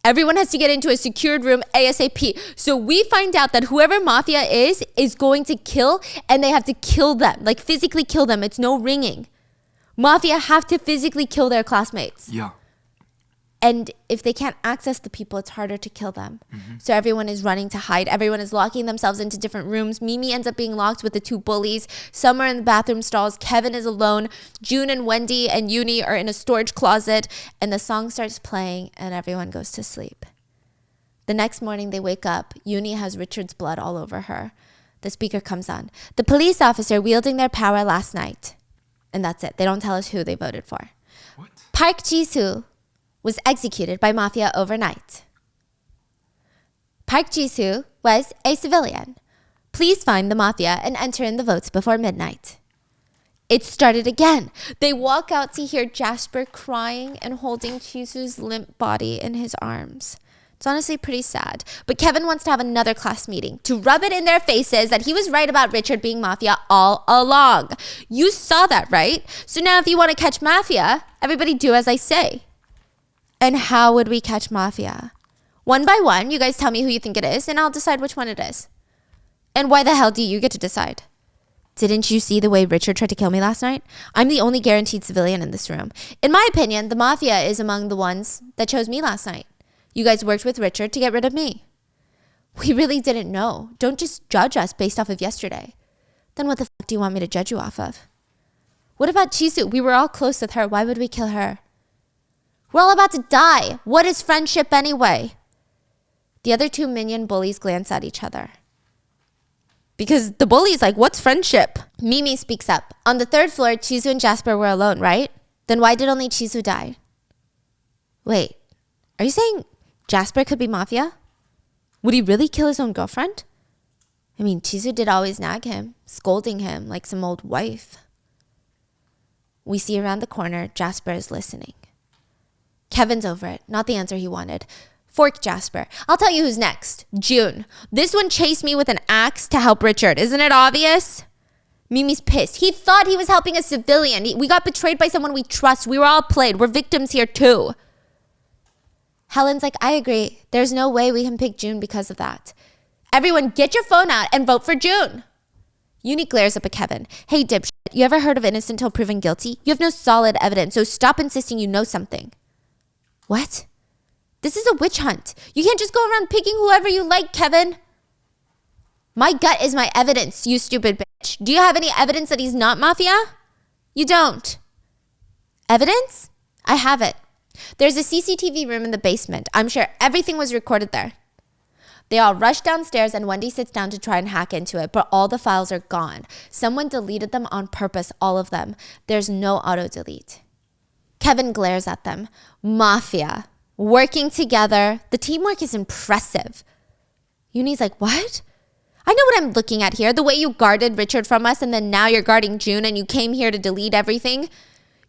Everyone has to get into a secured room ASAP. So we find out that whoever Mafia is going to kill, and they have to kill them. Like physically kill them. It's no ringing. Mafia have to physically kill their classmates. Yeah. And if they can't access the people, it's harder to kill them. So everyone is running to hide. Everyone is locking themselves into different rooms. Mimi ends up being locked with the 2 bullies. Some are in the bathroom stalls. Kevin is alone. June and Wendy and Uni are in a storage closet. And the song starts playing and everyone goes to sleep. The next morning they wake up. Uni has Richard's blood all over her. The speaker comes on. The police officer wielding their power last night. And that's it. They don't tell us who they voted for. What? Park Ji-soo was executed by Mafia overnight. Park Ji-soo was a civilian. Please find the Mafia and enter in the votes before midnight. It started again. They walk out to hear Jasper crying and holding Ji-soo's limp body in his arms. It's honestly pretty sad. But Kevin wants to have another class meeting to rub it in their faces that he was right about Richard being Mafia all along. You saw that, right? So now if you want to catch Mafia, everybody do as I say. And how would we catch Mafia? One by one, you guys tell me who you think it is, and I'll decide which one it is. And why the hell do you get to decide? Didn't you see the way Richard tried to kill me last night? I'm the only guaranteed civilian in this room. In my opinion, the Mafia is among the ones that chose me last night. You guys worked with Richard to get rid of me. We really didn't know. Don't just judge us based off of yesterday. Then what the fuck do you want me to judge you off of? What about Jisoo? We were all close with her. Why would we kill her? We're all about to die. What is friendship anyway? The other 2 minion bullies glance at each other. Because the bully's like, what's friendship? Mimi speaks up. On the 3rd floor, Jisoo and Jasper were alone, right? Then why did only Jisoo die? Wait, are you saying Jasper could be Mafia? Would he really kill his own girlfriend? I mean, Jisoo did always nag him, scolding him like some old wife. We see around the corner, Jasper is listening. Kevin's over it, not the answer he wanted. Fork Jasper. I'll tell you who's next. June. This one chased me with an axe to help Richard. Isn't it obvious? Mimi's pissed. He thought he was helping a civilian. We got betrayed by someone we trust. We were all played. We're victims here too. Helen's like, I agree. There's no way we can pick June because of that. Everyone get your phone out and vote for June. Uni glares up at Kevin. Hey, dipshit, you ever heard of innocent until proven guilty? You have no solid evidence, so stop insisting you know something. What? This is a witch hunt. You can't just go around picking whoever you like, Kevin. My gut is my evidence, you stupid bitch. Do you have any evidence that he's not Mafia? You don't. Evidence? I have it. There's a CCTV room in the basement. I'm sure everything was recorded there. They all rush downstairs and Wendy sits down to try and hack into it, but all the files are gone. Someone deleted them on purpose, all of them. There's no auto-delete. Kevin glares at them. Mafia. Working together. The teamwork is impressive. Uni's like, what? I know what I'm looking at here. The way you guarded Richard from us and then now you're guarding June and you came here to delete everything.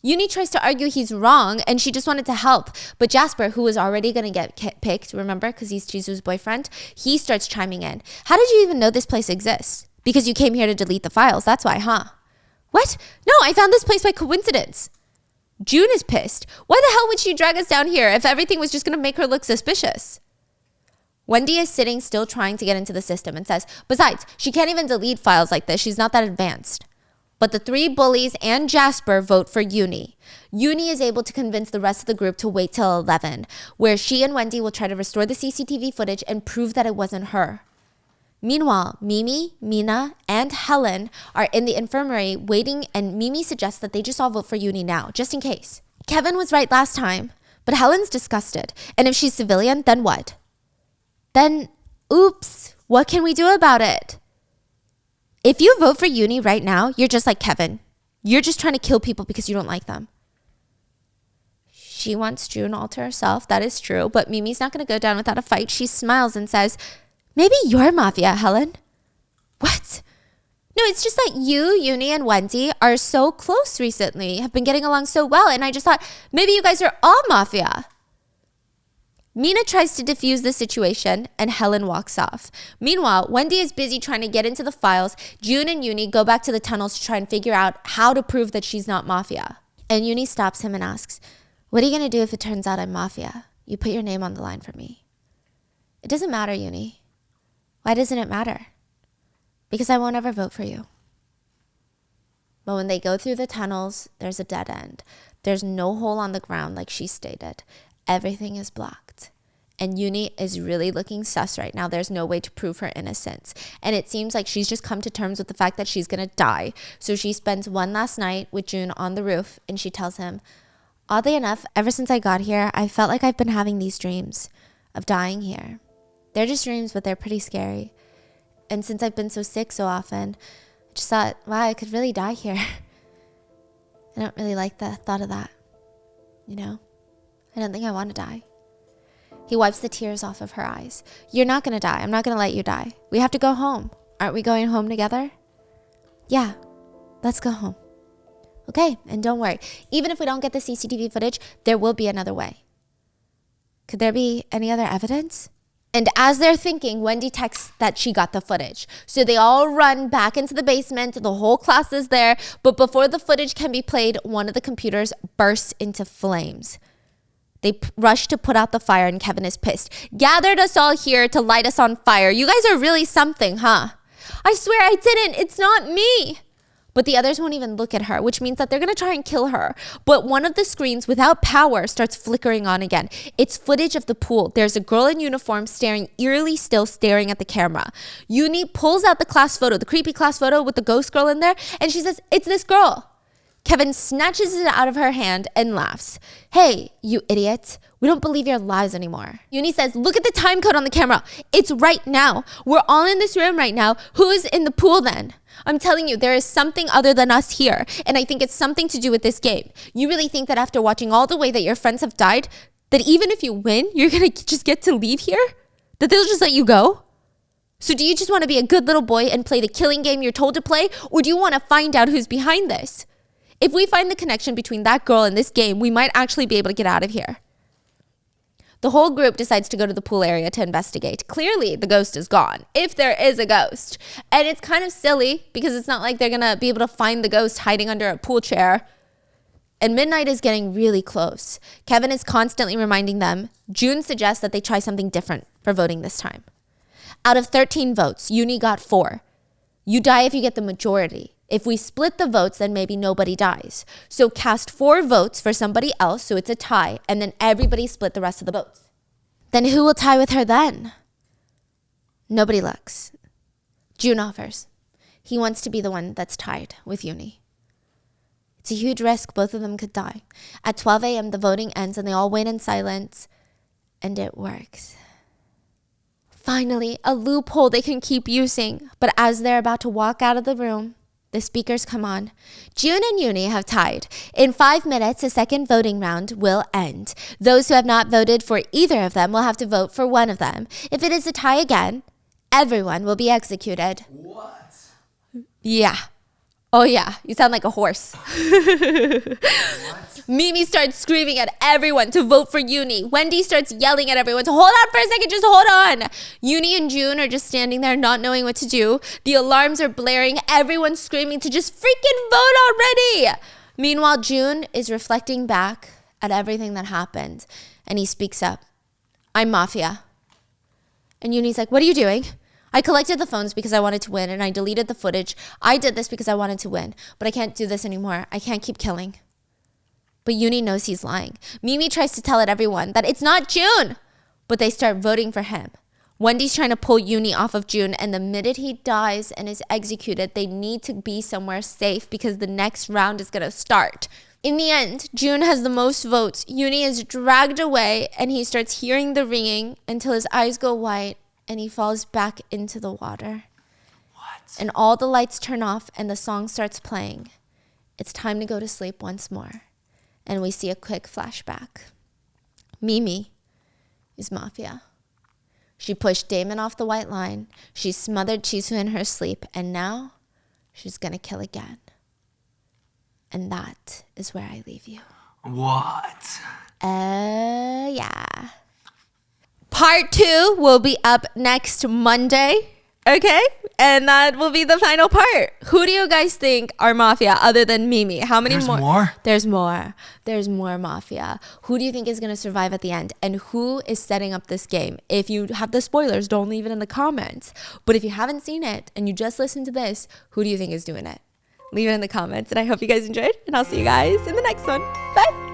Uni tries to argue he's wrong and she just wanted to help. But Jasper, who was already going to get picked, remember, because he's Jisoo's boyfriend, he starts chiming in. How did you even know this place exists? Because you came here to delete the files. That's why, huh? What? No, I found this place by coincidence. June is pissed. Why the hell would she drag us down here if everything was just going to make her look suspicious? Wendy is sitting still trying to get into the system and says, besides, she can't even delete files like this. She's not that advanced. But the 3 bullies and Jasper vote for Uni. Uni is able to convince the rest of the group to wait till 11, where she and Wendy will try to restore the CCTV footage and prove that it wasn't her. Meanwhile, Mimi, Mina, and Helen are in the infirmary waiting, and Mimi suggests that they just all vote for Uni now, just in case. Kevin was right last time, but Helen's disgusted. And if she's civilian, then what? Then, oops, what can we do about it? If you vote for Uni right now, you're just like Kevin. You're just trying to kill people because you don't like them. She wants June all to herself. That is true. But Mimi's not going to go down without a fight. She smiles and says, maybe you're Mafia, Helen. What? No, it's just that you, Uni, and Wendy are so close recently, have been getting along so well. And I just thought, maybe you guys are all Mafia. Mina tries to defuse the situation and Helen walks off. Meanwhile, Wendy is busy trying to get into the files. June and Uni go back to the tunnels to try and figure out how to prove that she's not Mafia. And Uni stops him and asks, what are you going to do if it turns out I'm Mafia? You put your name on the line for me. It doesn't matter, Uni. Why doesn't it matter? Because I won't ever vote for you. But when they go through the tunnels, there's a dead end. There's no hole on the ground like she stated. everything is blocked. And Uni is really looking sus right now. There's no way to prove her innocence. And it seems like she's just come to terms with the fact that she's going to die. So she spends one last night with June on the roof, and she tells him, oddly enough, ever since I got here, I felt like I've been having these dreams of dying here. They're just dreams, but they're pretty scary. And since I've been so sick so often, I just thought, wow, I could really die here. I don't really like the thought of that. You know, I don't think I want to die. He wipes the tears off of her eyes. You're not going to die. I'm not going to let you die. We have to go home. Aren't we going home together? Yeah, let's go home. Okay, and don't worry. Even if we don't get the CCTV footage, there will be another way. Could there be any other evidence? And as they're thinking, Wendy texts that she got the footage. So they all run back into the basement. The whole class is there. But before the footage can be played, one of the computers bursts into flames. They rush to put out the fire, and Kevin is pissed. Gathered us all here to light us on fire. You guys are really something, huh? I swear I didn't. It's not me. But the others won't even look at her, which means that they're going to try and kill her. But one of the screens without power starts flickering on again. It's footage of the pool. There's a girl in uniform eerily still staring at the camera. Uni pulls out the class photo, the creepy class photo with the ghost girl in there, and she says, it's this girl. Kevin snatches it out of her hand and laughs. Hey, you idiot. We don't believe your lies anymore. Uni says, look at the time code on the camera. It's right now. We're all in this room right now. Who's in the pool then? I'm telling you, there is something other than us here. And I think it's something to do with this game. You really think that after watching all the way that your friends have died, that even if you win, you're going to just get to leave here? That they'll just let you go? So do you just want to be a good little boy and play the killing game you're told to play? Or do you want to find out who's behind this? If we find the connection between that girl and this game, we might actually be able to get out of here. The whole group decides to go to the pool area to investigate. Clearly, the ghost is gone, if there is a ghost. And it's kind of silly because it's not like they're going to be able to find the ghost hiding under a pool chair. And midnight is getting really close. Kevin is constantly reminding them. June suggests that they try something different for voting this time. Out of 13 votes, Uni got 4. You die if you get the majority. If we split the votes, then maybe nobody dies. So cast 4 votes for somebody else, so it's a tie, and then everybody split the rest of the votes. Then who will tie with her then? Nobody looks. June offers. He wants to be the one that's tied with Uni. It's a huge risk. Both of them could die. At 12 a.m., the voting ends, and they all wait in silence, and it works. Finally, a loophole they can keep using. But as they're about to walk out of the room, the speakers come on. June and Uni have tied. In 5 minutes, a second voting round will end. Those who have not voted for either of them will have to vote for one of them. If it is a tie again, everyone will be executed. What? Yeah. Oh yeah, you sound like a horse. Mimi starts screaming at everyone to vote for Uni. Wendy starts yelling at everyone to hold on for a second, just hold on. Uni and June are just standing there not knowing what to do. The alarms are blaring, everyone's screaming to just freaking vote already. Meanwhile, June is reflecting back at everything that happened, and he speaks up. I'm Mafia. And Uni's like, what are you doing? I collected the phones because I wanted to win, and I deleted the footage. I did this because I wanted to win, but I can't do this anymore. I can't keep killing. But Uni knows he's lying. Mimi tries to tell everyone that it's not June, but they start voting for him. Wendy's trying to pull Uni off of June, and the minute he dies and is executed, they need to be somewhere safe because the next round is going to start. In the end, June has the most votes. Uni is dragged away, and he starts hearing the ringing until his eyes go white, and he falls back into the water. What? And all the lights turn off, and the song starts playing. It's time to go to sleep once more. And we see a quick flashback. Mimi is Mafia. She pushed Damon off the white line. She smothered Chisu in her sleep. And now she's going to kill again. And that is where I leave you. What? Yeah. Part 2 will be up next Monday. Okay? And that will be the final part. Who do you guys think are Mafia other than Mimi? How many There's more? more? There's more. There's more Mafia. Who do you think is going to survive at the end? And who is setting up this game? If you have the spoilers, don't leave it in the comments. But if you haven't seen it and you just listened to this, who do you think is doing it? Leave it in the comments. And I hope you guys enjoyed. And I'll see you guys in the next one. Bye.